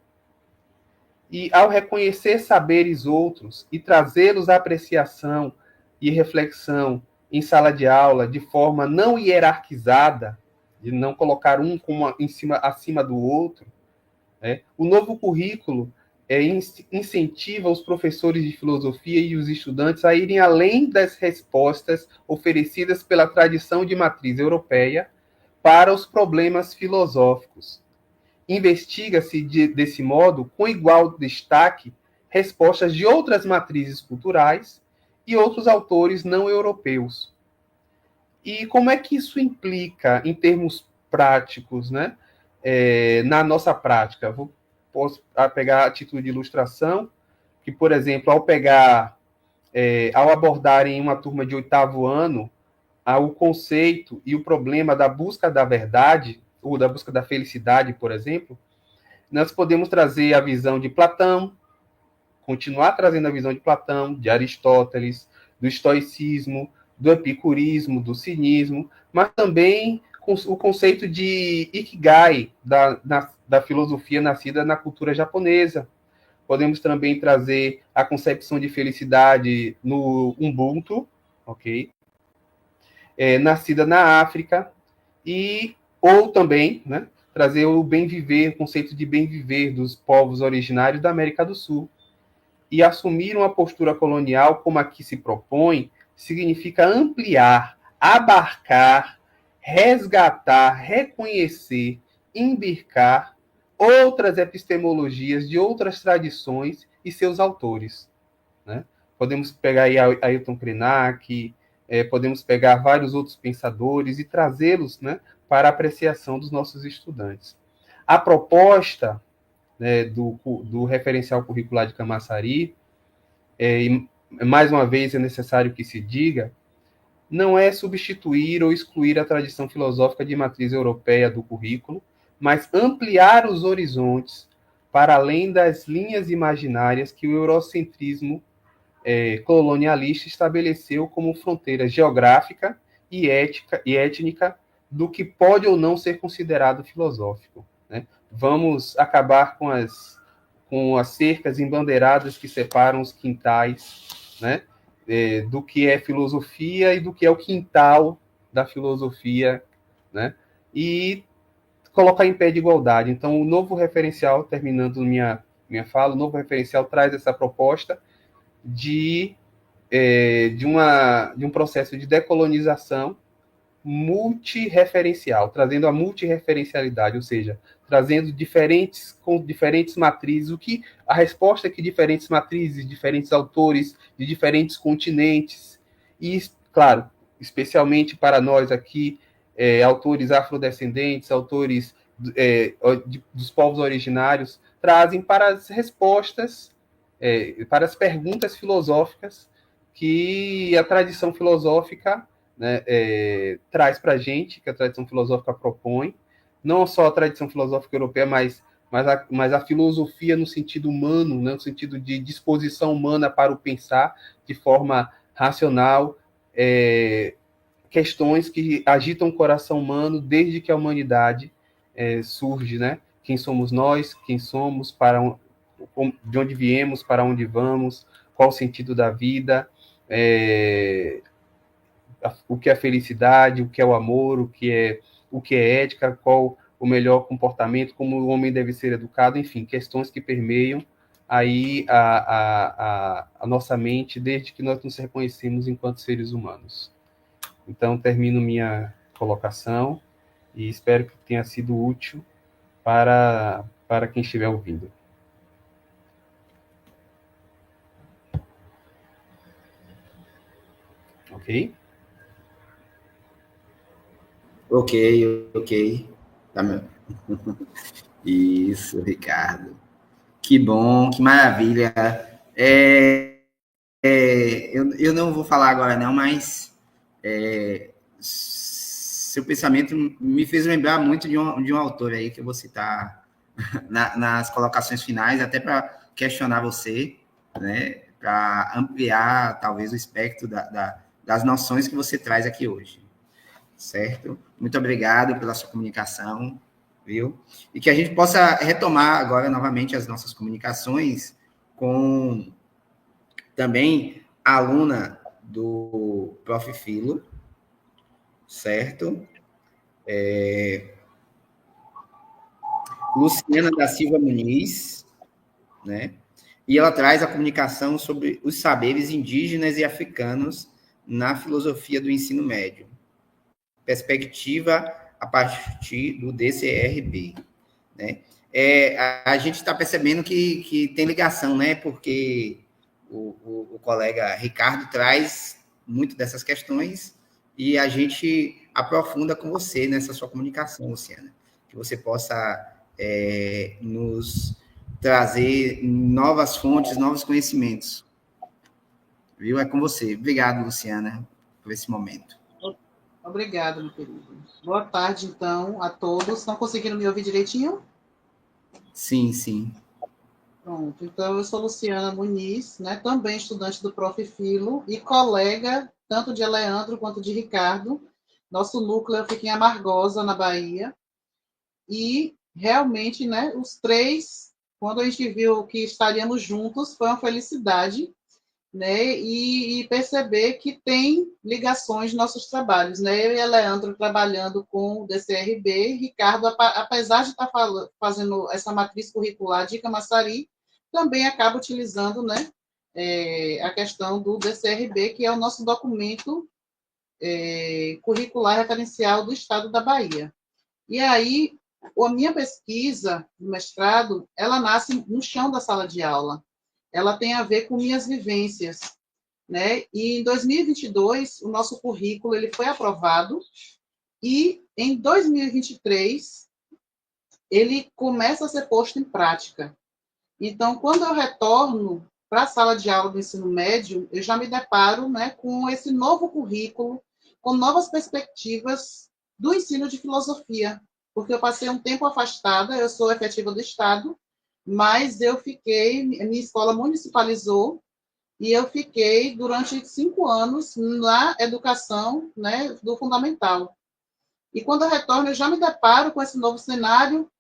E ao reconhecer saberes outros e trazê-los à apreciação e reflexão em sala de aula de forma não hierarquizada, de não colocar um acima do outro, o novo currículo incentiva os professores de filosofia e os estudantes a irem além das respostas oferecidas pela tradição de matriz europeia para os problemas filosóficos. Investiga-se, desse modo, com igual destaque, respostas de outras matrizes culturais e outros autores não europeus. E como é que isso implica, em termos práticos, né, na nossa prática? Posso pegar a título de ilustração, que, por exemplo, ao abordar em uma turma de 8º ano o conceito e o problema da busca da verdade, ou da busca da felicidade, por exemplo, nós podemos trazer a visão de Platão, continuar trazendo a visão de Platão, de Aristóteles, do estoicismo, do epicurismo, do cinismo, mas também o conceito de Ikigai, da filosofia nascida na cultura japonesa. Podemos também trazer a concepção de felicidade no Ubuntu, ok? Nascida na África, ou também, né, trazer o bem viver, o conceito de bem viver dos povos originários da América do Sul. E assumir uma postura colonial como a que se propõe significa ampliar, abarcar, resgatar, reconhecer, embircar outras epistemologias de outras tradições e seus autores. Né? Podemos pegar aí Ailton Krenak, podemos pegar vários outros pensadores e trazê-los, né, para a apreciação dos nossos estudantes. A proposta, né, do referencial curricular de Camaçari, e mais uma vez é necessário que se diga, não é substituir ou excluir a tradição filosófica de matriz europeia do currículo, mas ampliar os horizontes para além das linhas imaginárias que o eurocentrismo colonialista estabeleceu como fronteira geográfica e étnica do que pode ou não ser considerado filosófico. Né? Vamos acabar com as cercas embandeiradas que separam os quintais, né, do que é filosofia e do que é o quintal da filosofia, né, e colocar em pé de igualdade. Então, o novo referencial, terminando minha fala, o novo referencial traz essa proposta de um processo de decolonização multireferencial, trazendo a multireferencialidade, ou seja, trazendo com diferentes matrizes, a resposta é que diferentes matrizes, diferentes autores, de diferentes continentes, e, claro, especialmente para nós aqui, autores afrodescendentes, autores dos povos originários, trazem para as respostas, para as perguntas filosóficas que a tradição filosófica, né, traz para a gente, que a tradição filosófica propõe, não só a tradição filosófica europeia, mas a filosofia no sentido humano, né, no sentido de disposição humana para o pensar de forma racional, questões que agitam o coração humano desde que a humanidade surge, né? Quem somos nós, quem somos, de onde viemos, para onde vamos, qual o sentido da vida, o que é felicidade, o que é o amor, o que é ética, qual o melhor comportamento, como o homem deve ser educado, enfim, questões que permeiam aí a nossa mente desde que nós nos reconhecemos enquanto seres humanos. Então, termino minha colocação e espero que tenha sido útil para quem estiver ouvindo. Ok? Ok. Tá, meu. Isso, Ricardo. Que bom, que maravilha. Eu não vou falar agora, não, mas seu pensamento me fez lembrar muito de um autor aí que eu vou citar nas colocações finais, até para questionar você, né, para ampliar, talvez, o espectro das noções que você traz aqui hoje. Certo? Muito obrigado pela sua comunicação, viu? E que a gente possa retomar agora novamente as nossas comunicações com também a aluna do Prof. Filo, certo? Luciana da Silva Muniz, né? E ela traz a comunicação sobre os saberes indígenas e africanos na filosofia do ensino médio. Perspectiva a partir do DCRB. né? A gente está percebendo que tem ligação, né? Porque o colega Ricardo traz muito dessas questões e a gente aprofunda com você nessa sua comunicação, Luciana. Que você possa nos trazer novas fontes, novos conhecimentos. Viu? É com você. Obrigado, Luciana, por esse momento. Obrigada, meu querido. Boa tarde, então, a todos. Estão conseguindo me ouvir direitinho? Sim, sim. Pronto. Então, eu sou Luciana Muniz, né? Também estudante do Prof. Filo e colega tanto de Leandro quanto de Ricardo. Nosso núcleo fica em Amargosa, na Bahia. E, realmente, né, os três, quando a gente viu que estaríamos juntos, foi uma felicidade, né, e perceber que tem ligações nos nossos trabalhos, né, eu e Leandro trabalhando com o DCRB, Ricardo, apesar de estar fazendo essa matriz curricular de Camaçari, também acaba utilizando, né, a questão do DCRB, que é o nosso documento curricular referencial do Estado da Bahia. E aí, a minha pesquisa, no mestrado, ela nasce no chão da sala de aula. Ela tem a ver com minhas vivências, né? E em 2022, o nosso currículo ele foi aprovado e em 2023 ele começa a ser posto em prática. Então, quando eu retorno para a sala de aula do ensino médio, eu já me deparo, né, com esse novo currículo, com novas perspectivas do ensino de filosofia, porque eu passei um tempo afastada, eu sou efetiva do Estado, mas eu fiquei, minha escola municipalizou, e eu fiquei durante 5 anos na educação, né, do fundamental. E quando eu retorno, eu já me deparo com esse novo cenário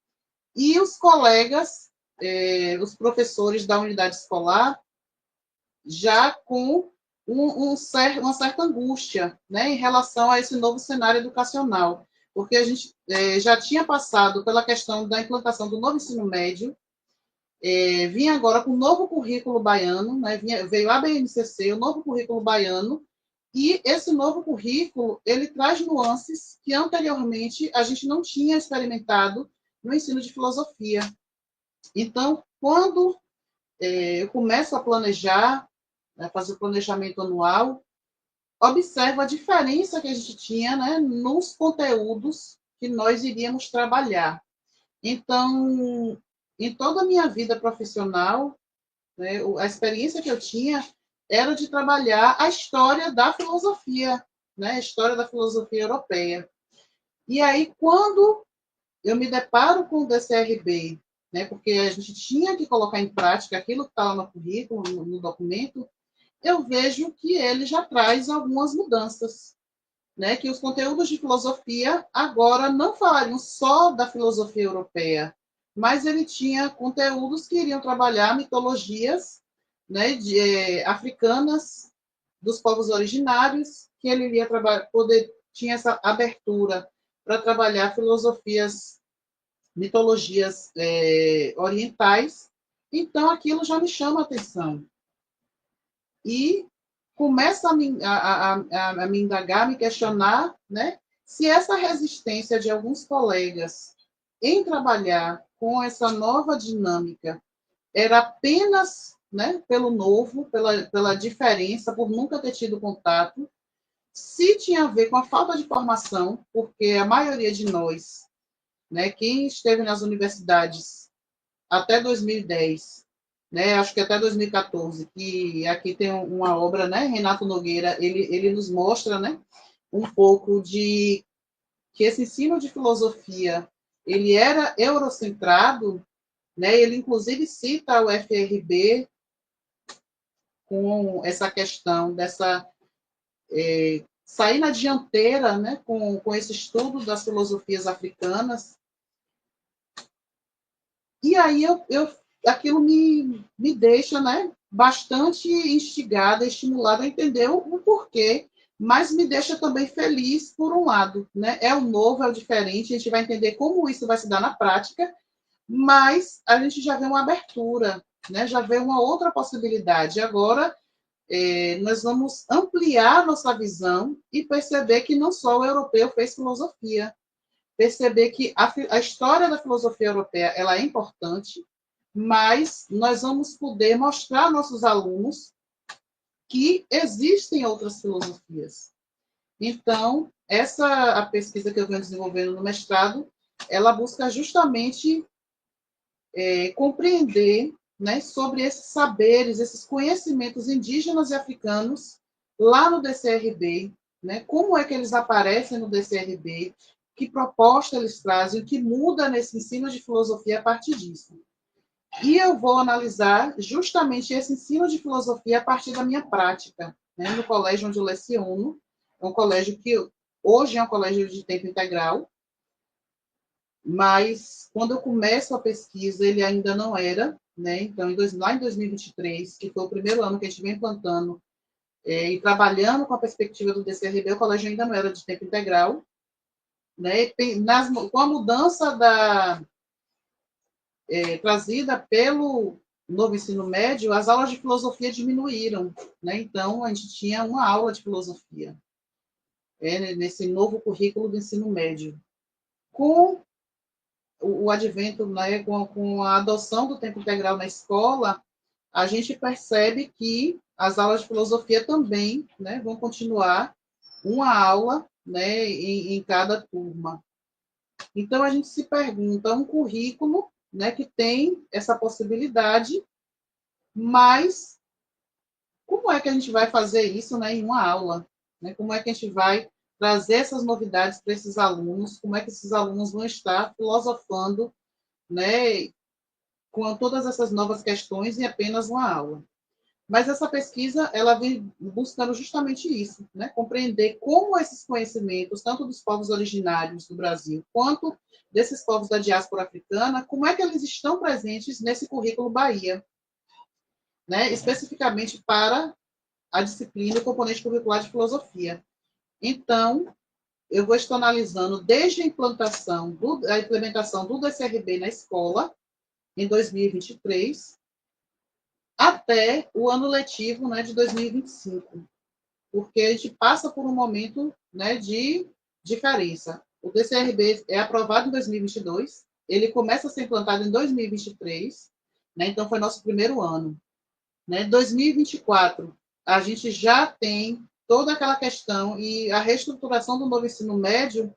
e os colegas, os professores da unidade escolar, já com uma certa angústia, né, em relação a esse novo cenário educacional, porque a gente já tinha passado pela questão da implantação do novo ensino médio, vinha agora com o novo currículo baiano, né, veio a BNCC, o novo currículo baiano, e esse novo currículo, ele traz nuances que anteriormente a gente não tinha experimentado no ensino de filosofia. Então, quando eu começo a planejar, né, fazer o planejamento anual, observo a diferença que a gente tinha, né, nos conteúdos que nós iríamos trabalhar. Então, em toda a minha vida profissional, né, a experiência que eu tinha era de trabalhar a história da filosofia, né, a história da filosofia europeia. E aí, quando eu me deparo com o DCRB, né, porque a gente tinha que colocar em prática aquilo que está lá no currículo, no documento, eu vejo que ele já traz algumas mudanças, né, que os conteúdos de filosofia agora não falariam só da filosofia europeia, mas ele tinha conteúdos que iriam trabalhar mitologias, né, africanas, dos povos originários, que ele iria tinha essa abertura para trabalhar filosofias, mitologias orientais. Então, aquilo já me chama a atenção. E começa a me indagar, a me questionar, né, se essa resistência de alguns colegas em trabalhar com essa nova dinâmica era apenas, né, pelo novo, pela diferença, por nunca ter tido contato, se tinha a ver com a falta de formação, porque a maioria de nós, né, quem esteve nas universidades até 2010, né, acho que até 2014, que aqui tem uma obra, né, Renato Nogueira, ele nos mostra, né, um pouco de que esse ensino de filosofia ele era eurocentrado, né, ele inclusive cita o FRB com essa questão dessa sair na dianteira, né, com esse estudo das filosofias africanas. E aí aquilo me deixa, né, bastante instigada, estimulada a entender o porquê, mas me deixa também feliz por um lado, né? É o novo, é o diferente, a gente vai entender como isso vai se dar na prática, mas a gente já vê uma abertura, né? Já vê uma outra possibilidade. Agora, nós vamos ampliar nossa visão e perceber que não só o europeu fez filosofia, perceber que a história da filosofia europeia ela é importante, mas nós vamos poder mostrar aos nossos alunos que existem outras filosofias. Então, a pesquisa que eu venho desenvolvendo no mestrado, ela busca justamente compreender, né, sobre esses saberes, esses conhecimentos indígenas e africanos lá no DCRB, né, como é que eles aparecem no DCRB, que proposta eles trazem, o que muda nesse ensino de filosofia a partir disso. E eu vou analisar justamente esse ensino de filosofia a partir da minha prática, né, no colégio onde eu leciono. É um colégio que hoje é um colégio de tempo integral, mas quando eu começo a pesquisa, ele ainda não era, né? Então, lá em 2023, que foi o primeiro ano que a gente vem implantando e trabalhando com a perspectiva do DCRB, o colégio ainda não era de tempo integral, né? Com a mudança trazida pelo novo ensino médio, as aulas de filosofia diminuíram, né? Então, a gente tinha uma aula de filosofia nesse novo currículo do ensino médio. Com o advento, né, com a adoção do tempo integral na escola, a gente percebe que as aulas de filosofia também, né, vão continuar uma aula, né, em cada turma. Então, a gente se pergunta, um currículo, né, que tem essa possibilidade, mas como é que a gente vai fazer isso, né, em uma aula? Né? Como é que a gente vai trazer essas novidades para esses alunos? Como é que esses alunos vão estar filosofando, né, com todas essas novas questões em apenas uma aula? Mas essa pesquisa, ela vem buscando justamente isso, né? Compreender como esses conhecimentos, tanto dos povos originários do Brasil, quanto desses povos da diáspora africana, como é que eles estão presentes nesse currículo Bahia, né? Especificamente para a disciplina e componente curricular de filosofia. Então, eu vou estar analisando desde a implementação do DCRB na escola, em 2023, até o ano letivo, né, de 2025, porque a gente passa por um momento, né, de diferença. O DCRB é aprovado em 2022, ele começa a ser implantado em 2023, né, então foi nosso primeiro ano. Né, 2024, a gente já tem toda aquela questão e a reestruturação do novo ensino médio,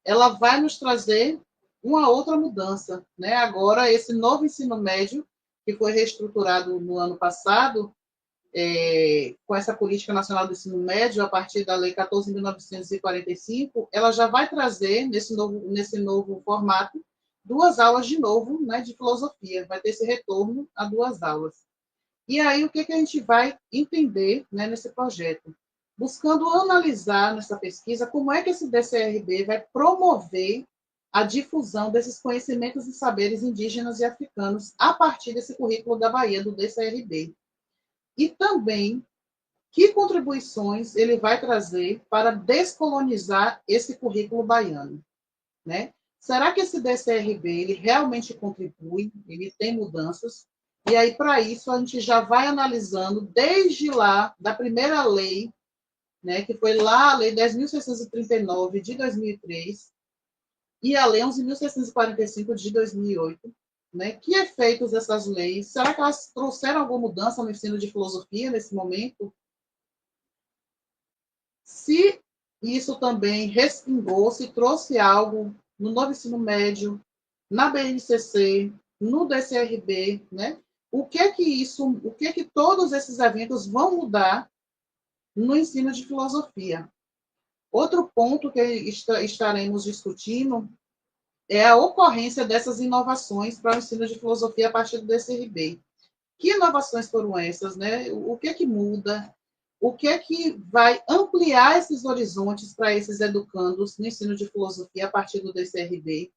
ela vai nos trazer uma outra mudança. Né? Agora, esse novo ensino médio, que foi reestruturado no ano passado, com essa Política Nacional do Ensino Médio, a partir da Lei 14.945, ela já vai trazer, nesse novo formato, 2 aulas de novo, né, de filosofia. Vai ter esse retorno a 2 aulas. E aí, o que a gente vai entender, né, nesse projeto? Buscando analisar nessa pesquisa como é que esse DCRB vai promover a difusão desses conhecimentos e saberes indígenas e africanos a partir desse currículo da Bahia, do DCRB. E também, que contribuições ele vai trazer para descolonizar esse currículo baiano, né? Será que esse DCRB ele realmente contribui? Ele tem mudanças? E aí, para isso, a gente já vai analisando desde lá, da primeira lei, né, que foi lá a Lei 10.639 de 2003 e a Lei 11.645 de 2008. Né? Que efeitos dessas leis? Será que elas trouxeram alguma mudança no ensino de filosofia nesse momento? Se isso também respingou, se trouxe algo no novo ensino médio, na BNCC, no DCRB, né? O que todos esses eventos vão mudar no ensino de filosofia? Outro ponto que estaremos discutindo é a ocorrência dessas inovações para o ensino de filosofia a partir do DCRB. Que inovações foram essas, né? O que muda? O que vai ampliar esses horizontes para esses educandos no ensino de filosofia a partir do DCRB?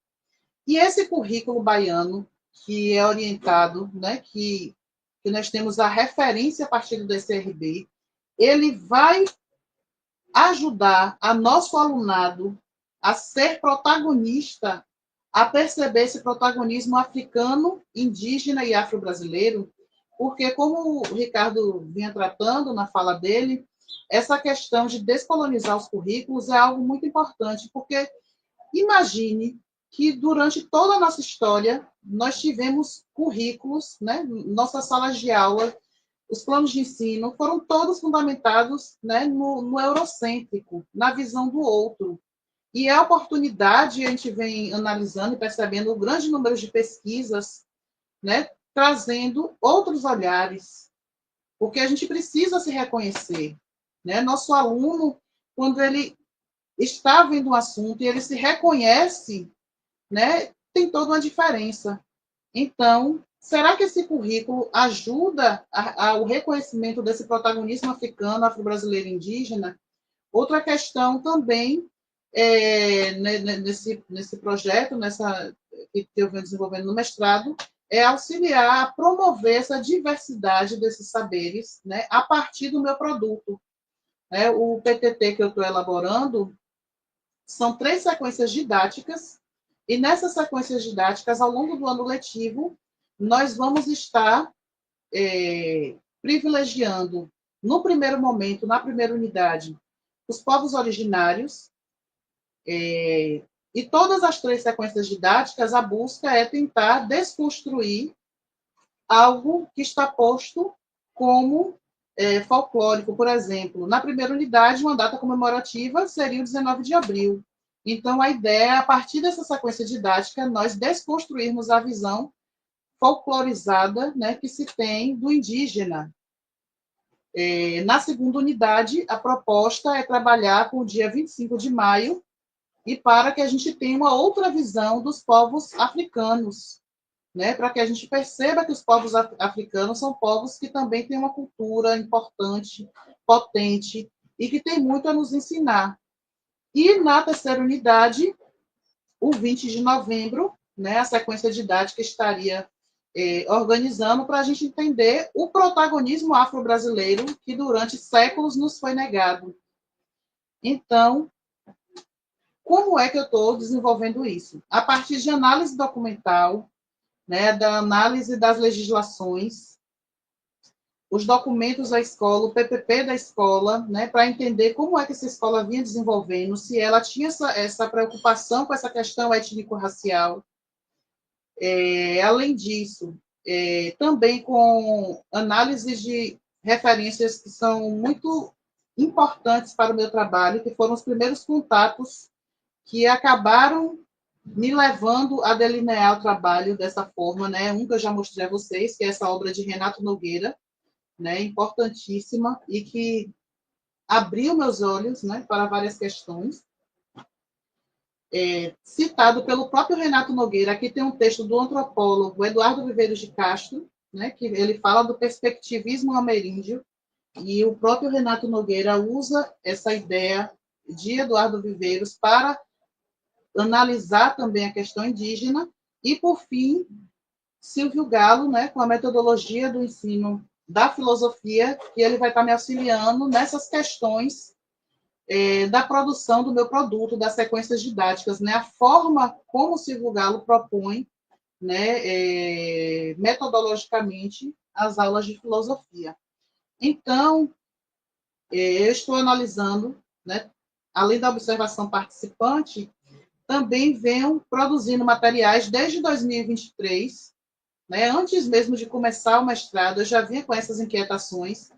E esse currículo baiano, que é orientado, né, que nós temos a referência a partir do DCRB, ele vai ajudar a nosso alunado a ser protagonista, a perceber esse protagonismo africano, indígena e afro-brasileiro, porque, como o Ricardo vinha tratando na fala dele, essa questão de descolonizar os currículos é algo muito importante, porque Imagine que durante toda a nossa história nós tivemos currículos, né? Nossas salas de aula, os planos de ensino foram todos fundamentados, né, no eurocêntrico, na visão do outro. E a oportunidade, a gente vem analisando e percebendo o grande número de pesquisas, né, trazendo outros olhares, porque a gente precisa se reconhecer. Né? Nosso aluno, quando ele está vendo um assunto e ele se reconhece, né, tem toda uma diferença. Então, será que esse currículo ajuda ao reconhecimento desse protagonismo africano, afro-brasileiro e indígena? Outra questão também, nesse projeto, que eu venho desenvolvendo no mestrado, é auxiliar a promover essa diversidade desses saberes, né, a partir do meu produto. Né? O PTT que eu estou elaborando são 3 sequências didáticas, e nessas sequências didáticas, ao longo do ano letivo, nós vamos estar privilegiando, no primeiro momento, na primeira unidade, os povos originários, e todas as 3 sequências didáticas, a busca é tentar desconstruir algo que está posto como folclórico, por exemplo. Na primeira unidade, uma data comemorativa seria o 19 de abril. Então, a ideia é, a partir dessa sequência didática, nós desconstruirmos a visão folclorizada, né, que se tem do indígena. Na segunda unidade, a proposta é trabalhar com o dia 25 de maio, e para que a gente tenha uma outra visão dos povos africanos, né, para que a gente perceba que os povos africanos são povos que também têm uma cultura importante, potente, e que tem muito a nos ensinar. E na terceira unidade, o 20 de novembro, né, a sequência didática estaria organizando para a gente entender o protagonismo afro-brasileiro que durante séculos nos foi negado. Então, como é que eu estou desenvolvendo isso? A partir de análise documental, né, da análise das legislações, os documentos da escola, o PPP da escola, né, para entender como é que essa escola vinha desenvolvendo, se ela tinha essa preocupação com essa questão étnico-racial. Além disso, também com análises de referências que são muito importantes para o meu trabalho, que foram os primeiros contatos que acabaram me levando a delinear o trabalho dessa forma, né? Um que eu já mostrei a vocês, que é essa obra de Renato Nogueira, né? Importantíssima, e que abriu meus olhos, né, para várias questões. Citado pelo próprio Renato Nogueira, aqui tem um texto do antropólogo Eduardo Viveiros de Castro, né, que ele fala do perspectivismo ameríndio, e o próprio Renato Nogueira usa essa ideia de Eduardo Viveiros para analisar também a questão indígena, e, por fim, Silvio Galo, né, com a metodologia do ensino da filosofia, que ele vai estar me auxiliando nessas questões da produção do meu produto, das sequências didáticas, né, a forma como o Silvio Galo propõe, né, metodologicamente as aulas de filosofia. Então, eu estou analisando, né, além da observação participante, também venho produzindo materiais desde 2023, né, antes mesmo de começar o mestrado, eu já vinha com essas inquietações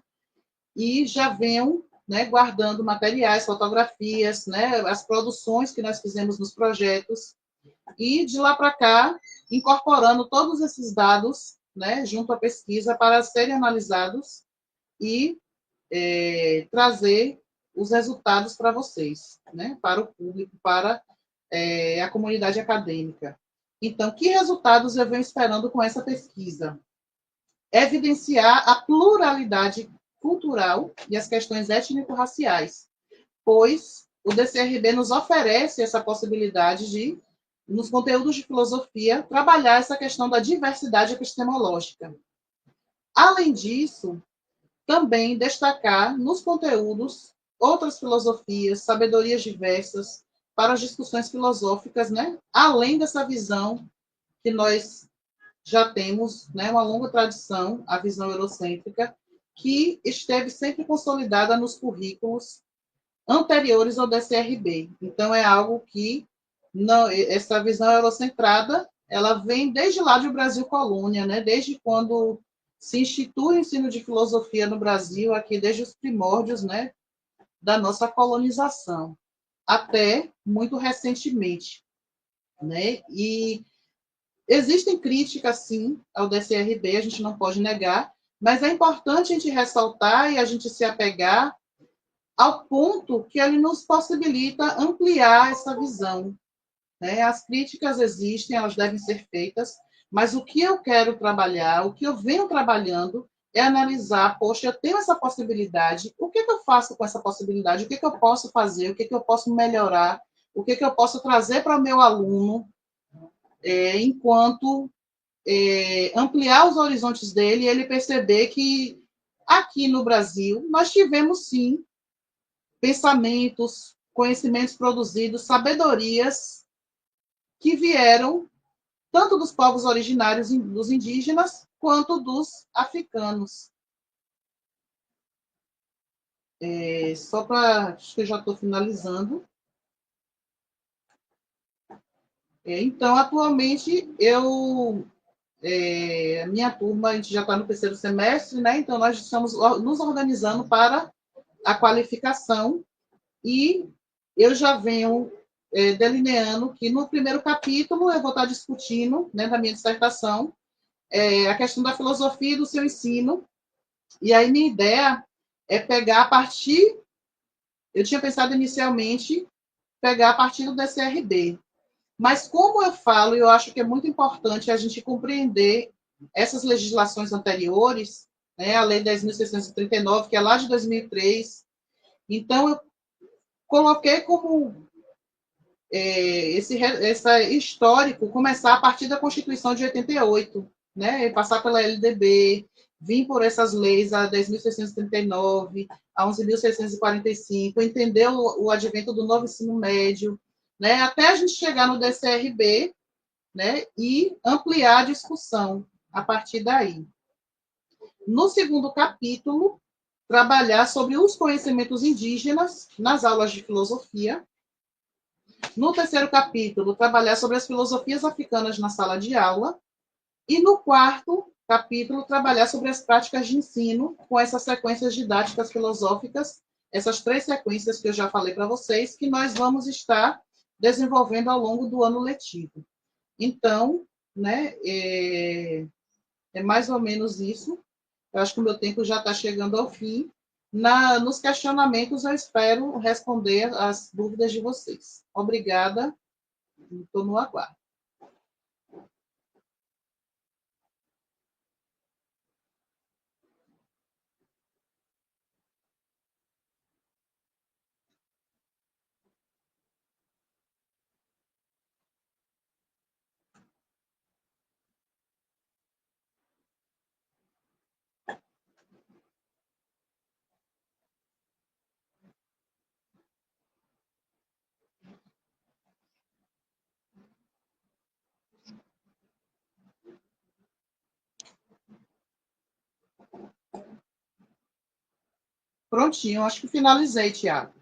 e já venho, né, guardando materiais, fotografias, né, as produções que nós fizemos nos projetos, e de lá para cá, incorporando todos esses dados, né, junto à pesquisa para serem analisados e trazer os resultados para vocês, né, para o público, para a comunidade acadêmica. Então, que resultados eu venho esperando com essa pesquisa? Evidenciar a pluralidade cultural e as questões étnico-raciais, pois o DCRB nos oferece essa possibilidade de, nos conteúdos de filosofia, trabalhar essa questão da diversidade epistemológica. Além disso, também destacar nos conteúdos outras filosofias, sabedorias diversas, para as discussões filosóficas, né? Além dessa visão que nós já temos, né, uma longa tradição, a visão eurocêntrica, que esteve sempre consolidada nos currículos anteriores ao DCRB. Então, é algo que Não, essa visão eurocentrada, ela vem desde lá de Brasil colônia, né? Desde quando se institui o ensino de filosofia no Brasil, aqui desde os primórdios, né, da nossa colonização, até muito recentemente, né? E existem críticas, sim, ao DCRB, a gente não pode negar, mas é importante a gente ressaltar e a gente se apegar ao ponto que ele nos possibilita ampliar essa visão, né? As críticas existem, elas devem ser feitas, mas o que eu quero trabalhar, o que eu venho trabalhando, é analisar, poxa, eu tenho essa possibilidade, o que, que eu faço com essa possibilidade? O que, que eu posso fazer? O que, que eu posso melhorar? O que, que eu posso trazer para o meu aluno, enquanto ampliar os horizontes dele e ele perceber que aqui no Brasil nós tivemos, sim, pensamentos, conhecimentos produzidos, sabedorias que vieram tanto dos povos originários dos indígenas quanto dos africanos. Só para. Acho que eu já estou finalizando. Então, atualmente, minha turma, a gente já está no terceiro semestre, né? Então, nós estamos nos organizando para a qualificação e eu já venho delineando que no primeiro capítulo eu vou estar discutindo, né, da minha dissertação, a questão da filosofia e do seu ensino. E aí minha ideia é pegar a partir, eu tinha pensado inicialmente pegar a partir do DCRB, mas como eu falo, eu acho que é muito importante a gente compreender essas legislações anteriores, né, a Lei 10.639, que é lá de 2003, então eu coloquei como esse histórico começar a partir da Constituição de 88, né? Passar pela LDB, vir por essas leis, a 10.639, a 11.645, entender o advento do novo ensino médio, né? Até a gente chegar no DCRB, né? E ampliar a discussão a partir daí. No segundo capítulo, trabalhar sobre os conhecimentos indígenas nas aulas de filosofia. No terceiro capítulo, trabalhar sobre as filosofias africanas na sala de aula. E no quarto capítulo, trabalhar sobre as práticas de ensino com essas sequências didáticas filosóficas, essas 3 sequências que eu já falei para vocês, que nós vamos estar desenvolvendo ao longo do ano letivo. Então, né, mais ou menos isso. Eu acho que o meu tempo já está chegando ao fim. Nos questionamentos, eu espero responder as dúvidas de vocês. Obrigada. Estou no aguardo. Prontinho, acho que finalizei, Tiago.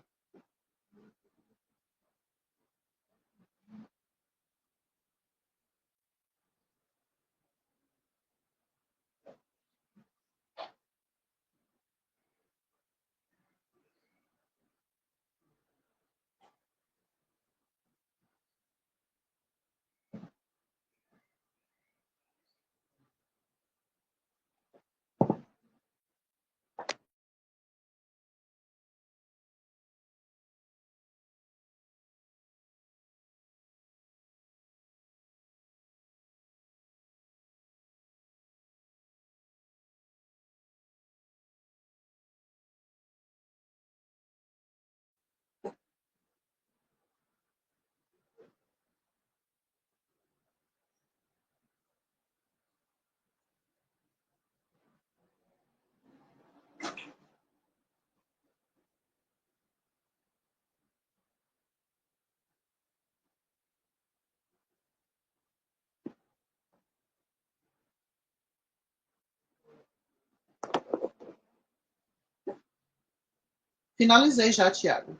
Finalizei já, Tiago.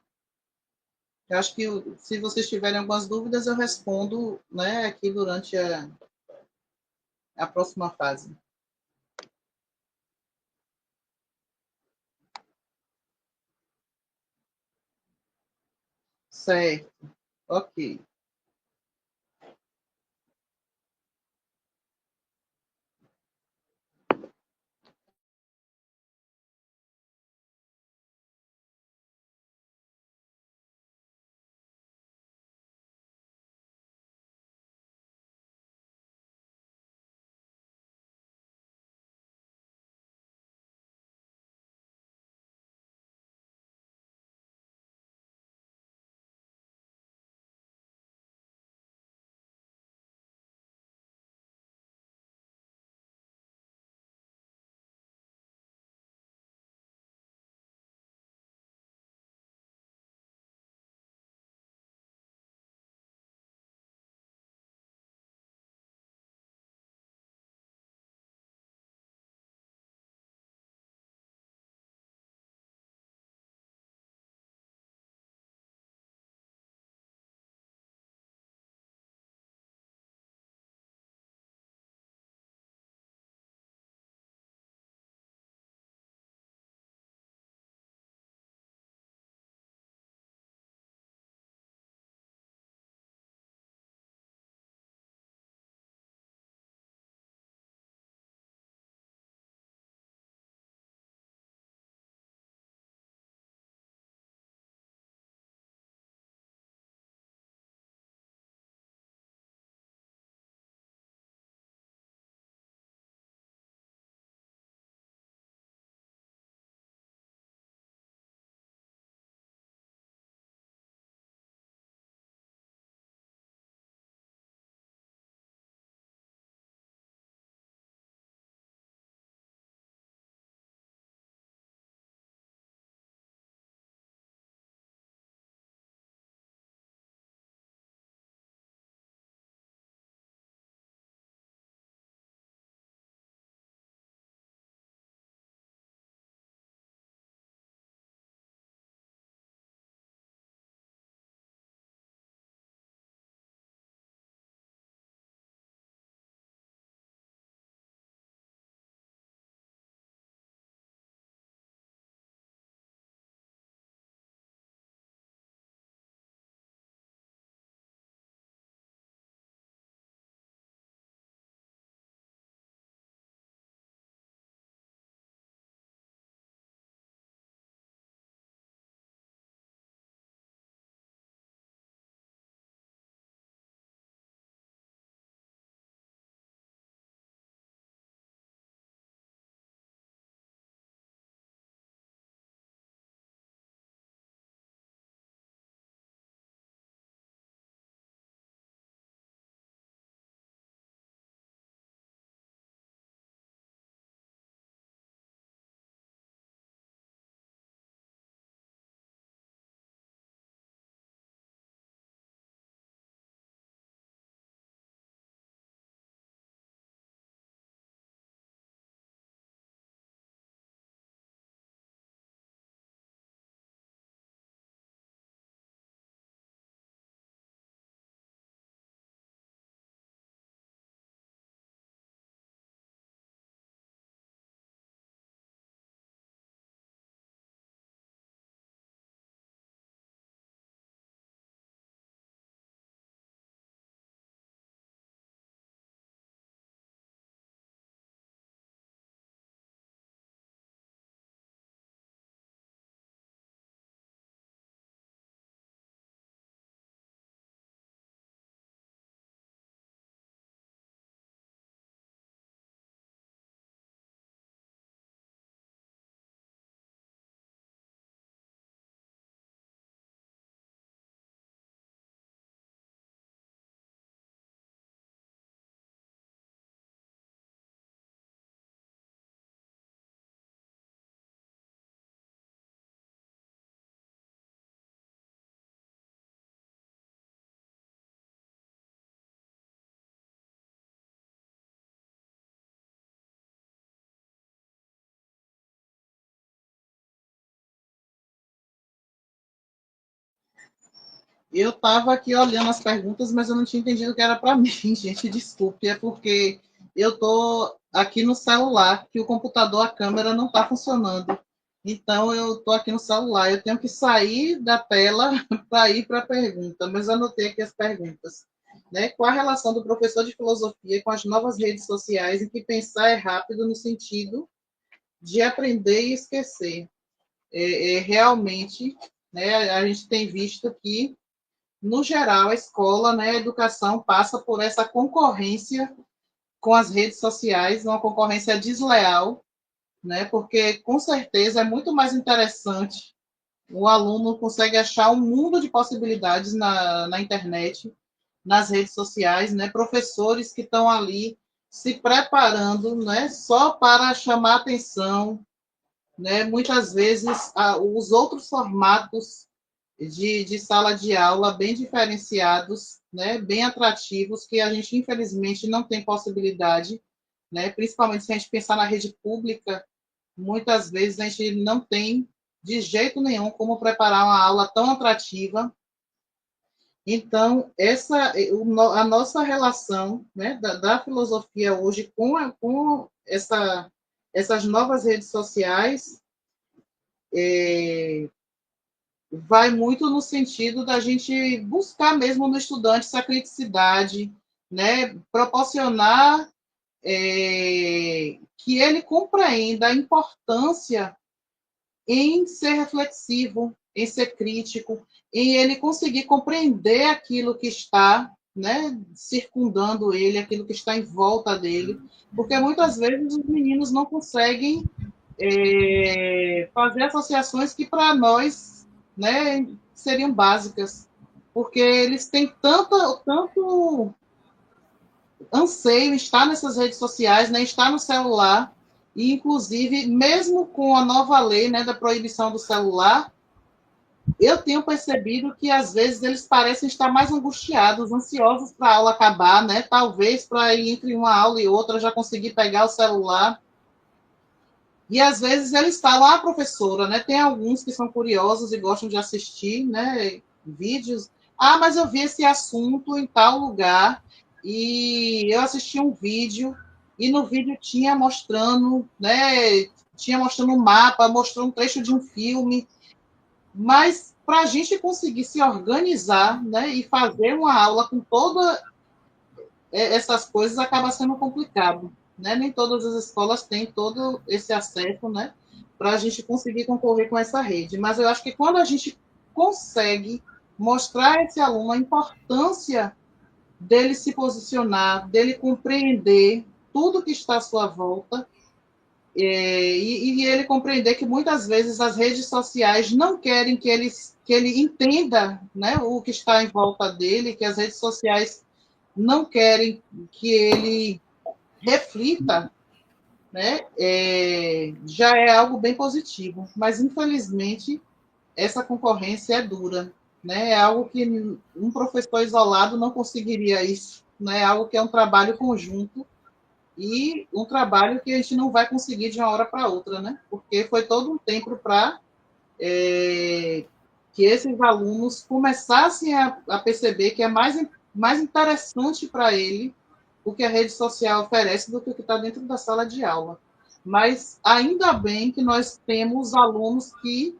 Eu acho que se vocês tiverem algumas dúvidas, eu respondo, né, aqui durante a próxima fase. Certo, ok. Eu estava aqui olhando as perguntas, mas eu não tinha entendido que era para mim, gente. Desculpe, é porque eu estou aqui no celular, que o computador, a câmera não está funcionando. Então, eu estou aqui no celular. Eu tenho que sair da tela para ir para a pergunta, mas eu anotei aqui as perguntas. Né? Qual a relação do professor de filosofia com as novas redes sociais em que pensar é rápido no sentido de aprender e esquecer? Realmente, né, a gente tem visto que no geral, a escola, né, a educação passa por essa concorrência com as redes sociais, uma concorrência desleal, né, porque com certeza é muito mais interessante. O aluno consegue achar um mundo de possibilidades na internet, nas redes sociais, né, professores que estão ali se preparando, né, só para chamar atenção, né, muitas vezes os outros formatos de sala de aula bem diferenciados, né, bem atrativos, que a gente, infelizmente, não tem possibilidade, né, principalmente se a gente pensar na rede pública, muitas vezes a gente não tem, de jeito nenhum, como preparar uma aula tão atrativa. Então, a nossa relação, né, da filosofia hoje com essas novas redes sociais vai muito no sentido da gente buscar mesmo no estudante essa criticidade, né? Proporcionar que ele compreenda a importância em ser reflexivo, em ser crítico, em ele conseguir compreender aquilo que está, né, circundando ele, aquilo que está em volta dele, porque muitas vezes os meninos não conseguem fazer associações que para nós, né, seriam básicas, porque eles têm tanto anseio em estar nessas redes sociais, né, estar no celular, e inclusive, mesmo com a nova lei, né, da proibição do celular, eu tenho percebido que às vezes eles parecem estar mais angustiados, ansiosos para a aula acabar, né? Talvez para ir entre uma aula e outra já conseguir pegar o celular. E às vezes eles falam, professora, né? Tem alguns que são curiosos e gostam de assistir, né? Vídeos. Mas eu vi esse assunto em tal lugar e eu assisti um vídeo e no vídeo tinha mostrando, né? Tinha mostrando um mapa, mostrando um trecho de um filme, mas para a gente conseguir se organizar, né? E fazer uma aula com todas essas coisas acaba sendo complicado. Né? Nem todas as escolas têm todo esse acesso, né, para a gente conseguir concorrer com essa rede. Mas eu acho que quando a gente consegue mostrar a esse aluno a importância dele se posicionar, dele compreender tudo que está à sua volta, e ele compreender que muitas vezes as redes sociais não querem que ele entenda, né, o que está em volta dele, que as redes sociais não querem que ele reflita, né, já é algo bem positivo. Mas, infelizmente, essa concorrência é dura. Né, é algo que um professor isolado não conseguiria isso. Né, é algo que é um trabalho conjunto e um trabalho que a gente não vai conseguir de uma hora para outra, né, porque foi todo um tempo para que esses alunos começassem a perceber que é mais interessante para ele o que a rede social oferece do que o que está dentro da sala de aula. Mas ainda bem que nós temos alunos que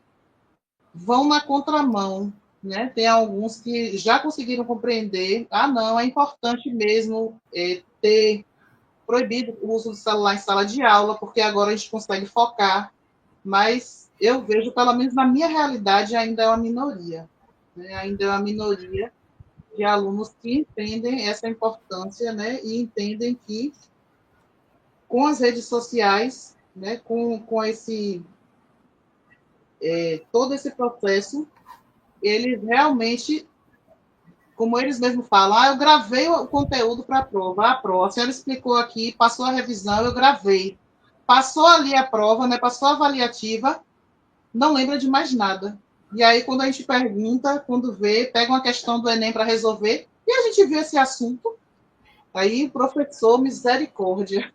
vão na contramão, né? Tem alguns que já conseguiram compreender, não, é importante mesmo ter proibido o uso do celular em sala de aula, porque agora a gente consegue focar, mas eu vejo, pelo menos na minha realidade, ainda é uma minoria, né? Ainda é uma minoria de alunos que entendem essa importância, né, e entendem que com as redes sociais, né, com esse todo esse processo, eles realmente, como eles mesmos falam, eu gravei o conteúdo para a prova, a senhora explicou aqui, passou a revisão, eu gravei, passou ali a prova, né, passou a avaliativa, não lembra de mais nada. E aí, quando a gente pergunta, quando vê, pega uma questão do Enem para resolver, e a gente viu esse assunto, aí o professor, misericórdia,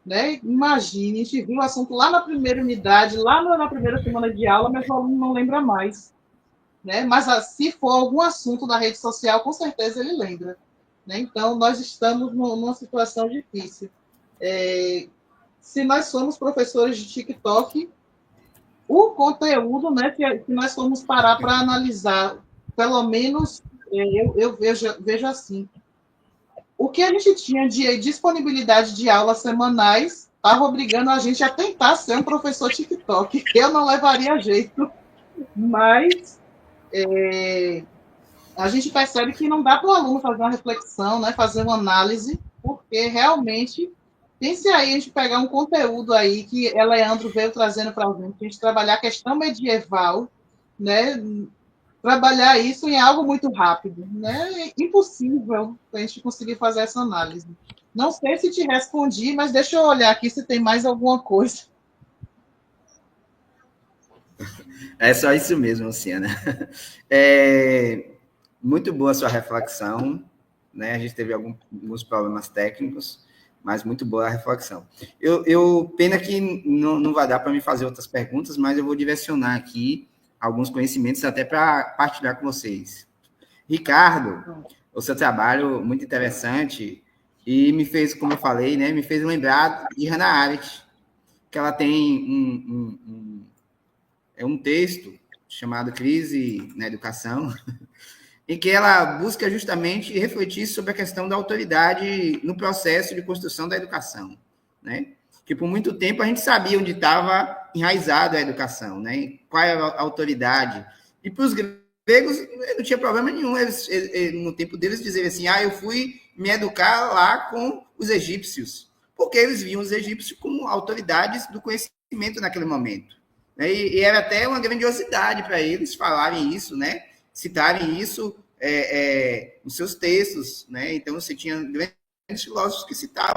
né? Imagine, a gente viu o assunto lá na primeira unidade, lá na primeira semana de aula, mas o aluno não lembra mais. né? Mas se for algum assunto da rede social, com certeza ele lembra, né? Então, nós estamos numa situação difícil. Se nós somos professores de TikTok, o conteúdo, né, que nós formos parar para analisar, pelo menos eu vejo assim, o que a gente tinha de disponibilidade de aulas semanais estava obrigando a gente a tentar ser um professor TikTok. Eu não levaria jeito, mas a gente percebe que não dá para o aluno fazer uma reflexão, né, fazer uma análise, porque realmente, pense aí, a gente pegar um conteúdo aí que Leandro veio trazendo para a gente trabalhar a questão medieval, né, trabalhar isso em algo muito rápido, né? É impossível a gente conseguir fazer essa análise. Não sei se te respondi, mas deixa eu olhar aqui se tem mais alguma coisa. É só isso mesmo, Luciana. Muito boa a sua reflexão, né? A gente teve alguns problemas técnicos, mas muito boa a reflexão. Pena que não vai dar para me fazer outras perguntas, mas eu vou direcionar aqui alguns conhecimentos até para partilhar com vocês. Ricardo, o seu trabalho muito interessante e me fez, como eu falei, né, me fez lembrar de Hannah Arendt, que ela tem um texto chamado Crise na Educação, em que ela busca justamente refletir sobre a questão da autoridade no processo de construção da educação, né? Que por muito tempo a gente sabia onde estava enraizada a educação, né? Qual era a autoridade. E para os gregos não tinha problema nenhum, eles, no tempo deles, dizerem assim, eu fui me educar lá com os egípcios, porque eles viam os egípcios como autoridades do conhecimento naquele momento. Né? E era até uma grandiosidade para eles falarem isso, né? Citarem isso nos seus textos, né? Então você tinha grandes filósofos que citavam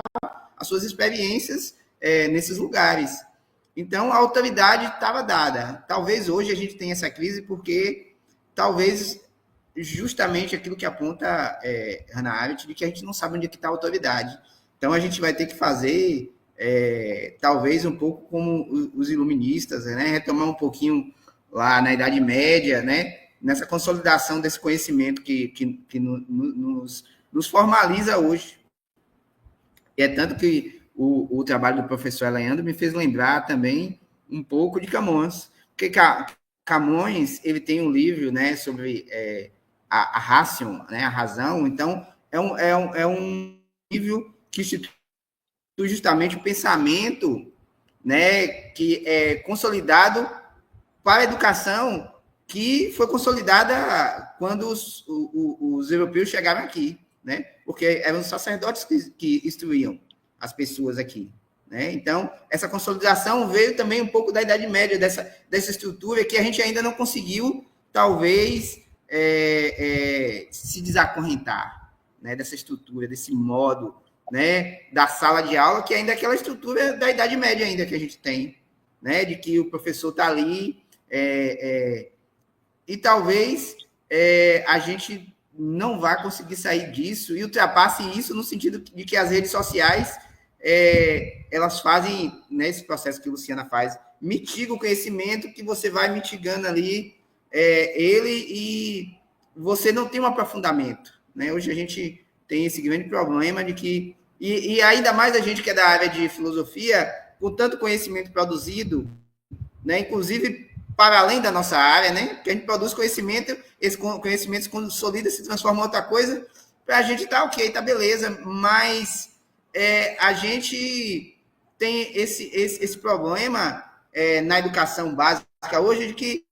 as suas experiências nesses lugares. Então a autoridade estava dada. Talvez hoje a gente tenha essa crise porque talvez justamente aquilo que aponta Hannah Arendt, de que a gente não sabe onde é que está a autoridade. Então a gente vai ter que fazer talvez um pouco como os iluministas, né? Retomar um pouquinho lá na Idade Média, né? Nessa consolidação desse conhecimento que nos formaliza hoje. E é tanto que o trabalho do professor Leandro me fez lembrar também um pouco de Camões, porque Camões ele tem um livro, né, sobre a ratio, né, a razão. Então é um livro que institui justamente o pensamento, né, que é consolidado para a educação, que foi consolidada quando os europeus chegaram aqui, né? Porque eram os sacerdotes que instruíam as pessoas aqui, né? Então, essa consolidação veio também um pouco da Idade Média, dessa estrutura que a gente ainda não conseguiu, talvez, se desacorrentar, né? Dessa estrutura, desse modo, né? Da sala de aula, que ainda é aquela estrutura da Idade Média ainda que a gente tem, né? De que o professor está ali... E talvez a gente não vá conseguir sair disso e ultrapasse isso no sentido de que as redes sociais elas fazem, né, esse processo que a Luciana faz, mitiga o conhecimento, que você vai mitigando ali ele e você não tem um aprofundamento. Né? Hoje a gente tem esse grande problema de que, e ainda mais a gente que é da área de filosofia, com tanto conhecimento produzido, né, inclusive para além da nossa área, né? Porque a gente produz conhecimento, esse conhecimento se consolida, se transforma em outra coisa, para a gente tá ok, tá beleza, mas a gente tem esse problema na educação básica hoje, de que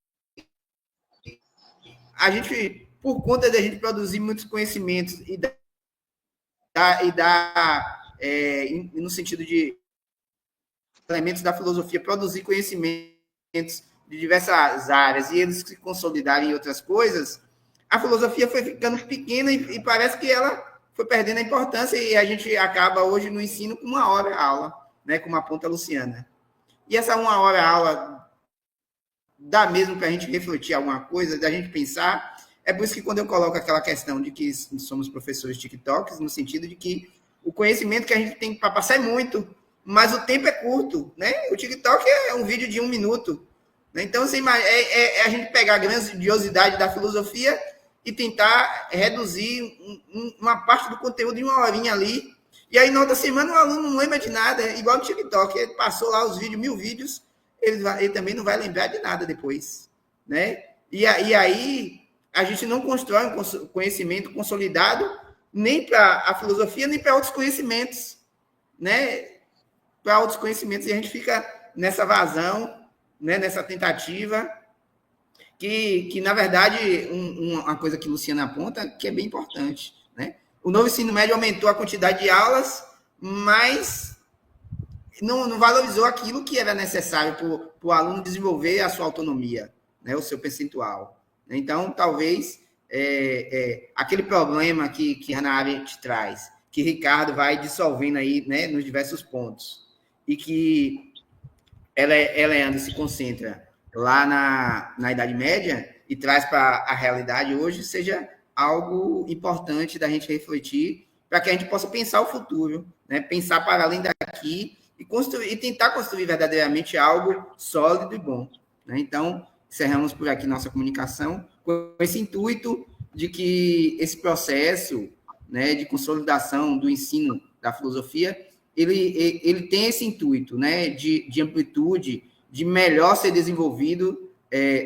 a gente, por conta de a gente produzir muitos conhecimentos no sentido de elementos da filosofia, produzir conhecimentos de diversas áreas e eles se consolidarem em outras coisas, a filosofia foi ficando pequena e parece que ela foi perdendo a importância e a gente acaba hoje no ensino com 1 hora aula, né, como aponta a Luciana. E essa 1 hora aula dá mesmo para a gente refletir alguma coisa, da gente pensar. É por isso que quando eu coloco aquela questão de que somos professores TikToks, no sentido de que o conhecimento que a gente tem para passar é muito, mas o tempo é curto, né? O TikTok é um vídeo de 1 minuto, Então, assim, a gente pegar a grandiosidade da filosofia e tentar reduzir uma parte do conteúdo em uma horinha ali. E aí, na outra semana, o aluno não lembra de nada, igual no TikTok. Ele passou lá os vídeos, 1000 vídeos, ele também não vai lembrar de nada depois. Né? E aí, a gente não constrói um conhecimento consolidado nem para a filosofia, nem para outros conhecimentos. Né? Para outros conhecimentos, e a gente fica nessa vazão, né? Nessa tentativa, que na verdade, uma coisa que Luciana aponta, que é bem importante. Né? O novo ensino médio aumentou a quantidade de aulas, mas não valorizou aquilo que era necessário para o aluno desenvolver a sua autonomia, né? O seu percentual. Então, talvez, aquele problema que Hannah Arendt traz, que Ricardo vai dissolvendo aí, né, nos diversos pontos, e que Leandro se concentra lá na Idade Média e traz para a realidade hoje, seja algo importante da gente refletir para que a gente possa pensar o futuro, né? Pensar para além daqui e tentar construir verdadeiramente algo sólido e bom. Né? Então, encerramos por aqui nossa comunicação com esse intuito de que esse processo, né, de consolidação do ensino da filosofia ele tem esse intuito, né, de amplitude, de melhor ser desenvolvido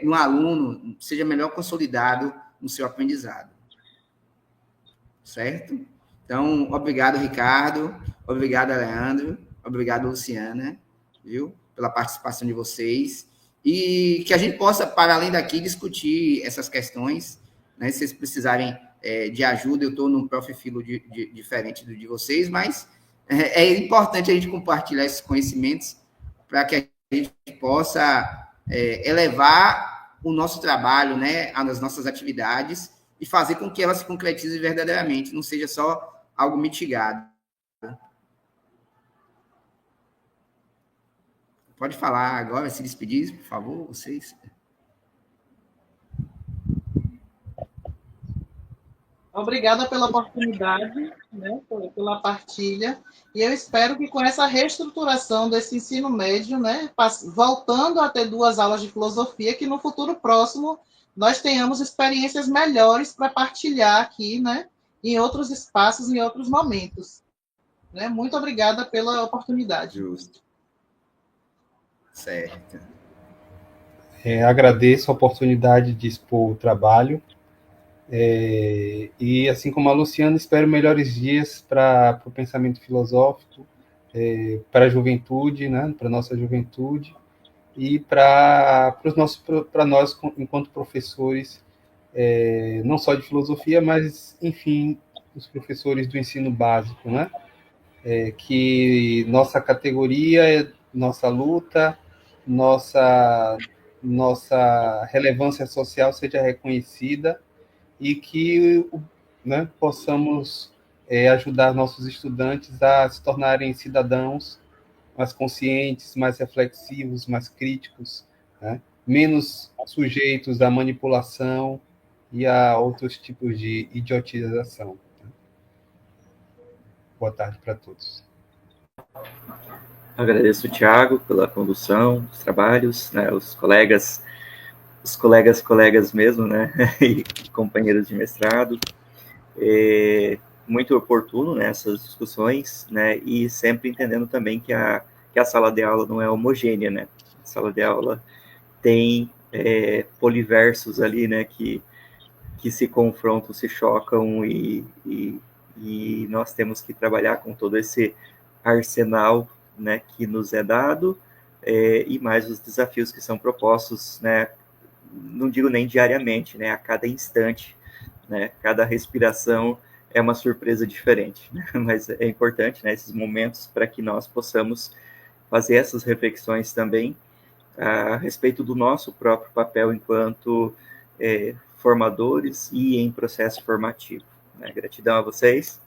no aluno, seja melhor consolidado no seu aprendizado. Certo? Então, obrigado, Ricardo, obrigado, Leandro, obrigado, Luciana, viu, pela participação de vocês, e que a gente possa, para além daqui, discutir essas questões, né, se vocês precisarem de ajuda, eu estou num profilo diferente do de vocês, mas é importante a gente compartilhar esses conhecimentos para que a gente possa elevar o nosso trabalho, né, as nossas atividades e fazer com que elas se concretizem verdadeiramente, não seja só algo mitigado. Pode falar agora, se despedir, por favor, vocês. Obrigada pela oportunidade, né, pela partilha, e eu espero que com essa reestruturação desse ensino médio, né, voltando a ter 2 aulas de filosofia, que no futuro próximo nós tenhamos experiências melhores para partilhar aqui, né, em outros espaços, em outros momentos. Né? Muito obrigada pela oportunidade. Justo. Certo. Agradeço a oportunidade de expor o trabalho. E, assim como a Luciana, espero melhores dias para o pensamento filosófico, para a juventude, né, para a nossa juventude, e para nós, enquanto professores, não só de filosofia, mas, enfim, os professores do ensino básico, né? Que nossa categoria, nossa luta, nossa relevância social seja reconhecida, e que, né, possamos ajudar nossos estudantes a se tornarem cidadãos mais conscientes, mais reflexivos, mais críticos, né, menos sujeitos à manipulação e a outros tipos de idiotização. Boa tarde para todos. Agradeço o Thiago pela condução dos trabalhos, né, os colegas mesmo, né, e companheiros de mestrado. Muito oportuno, né, essas discussões, né, e sempre entendendo também que a sala de aula não é homogênea, né, a sala de aula tem poliversos ali, né, que se confrontam, se chocam, e nós temos que trabalhar com todo esse arsenal, né, que nos é dado, e mais os desafios que são propostos, né, não digo nem diariamente, né, a cada instante, né, cada respiração é uma surpresa diferente, né, mas é importante, né, esses momentos para que nós possamos fazer essas reflexões também a respeito do nosso próprio papel enquanto formadores e em processo formativo. Né. Gratidão a vocês.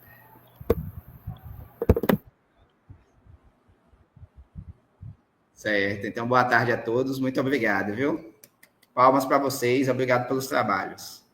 Certo, então boa tarde a todos, muito obrigado, viu? Palmas para vocês, obrigado pelos trabalhos.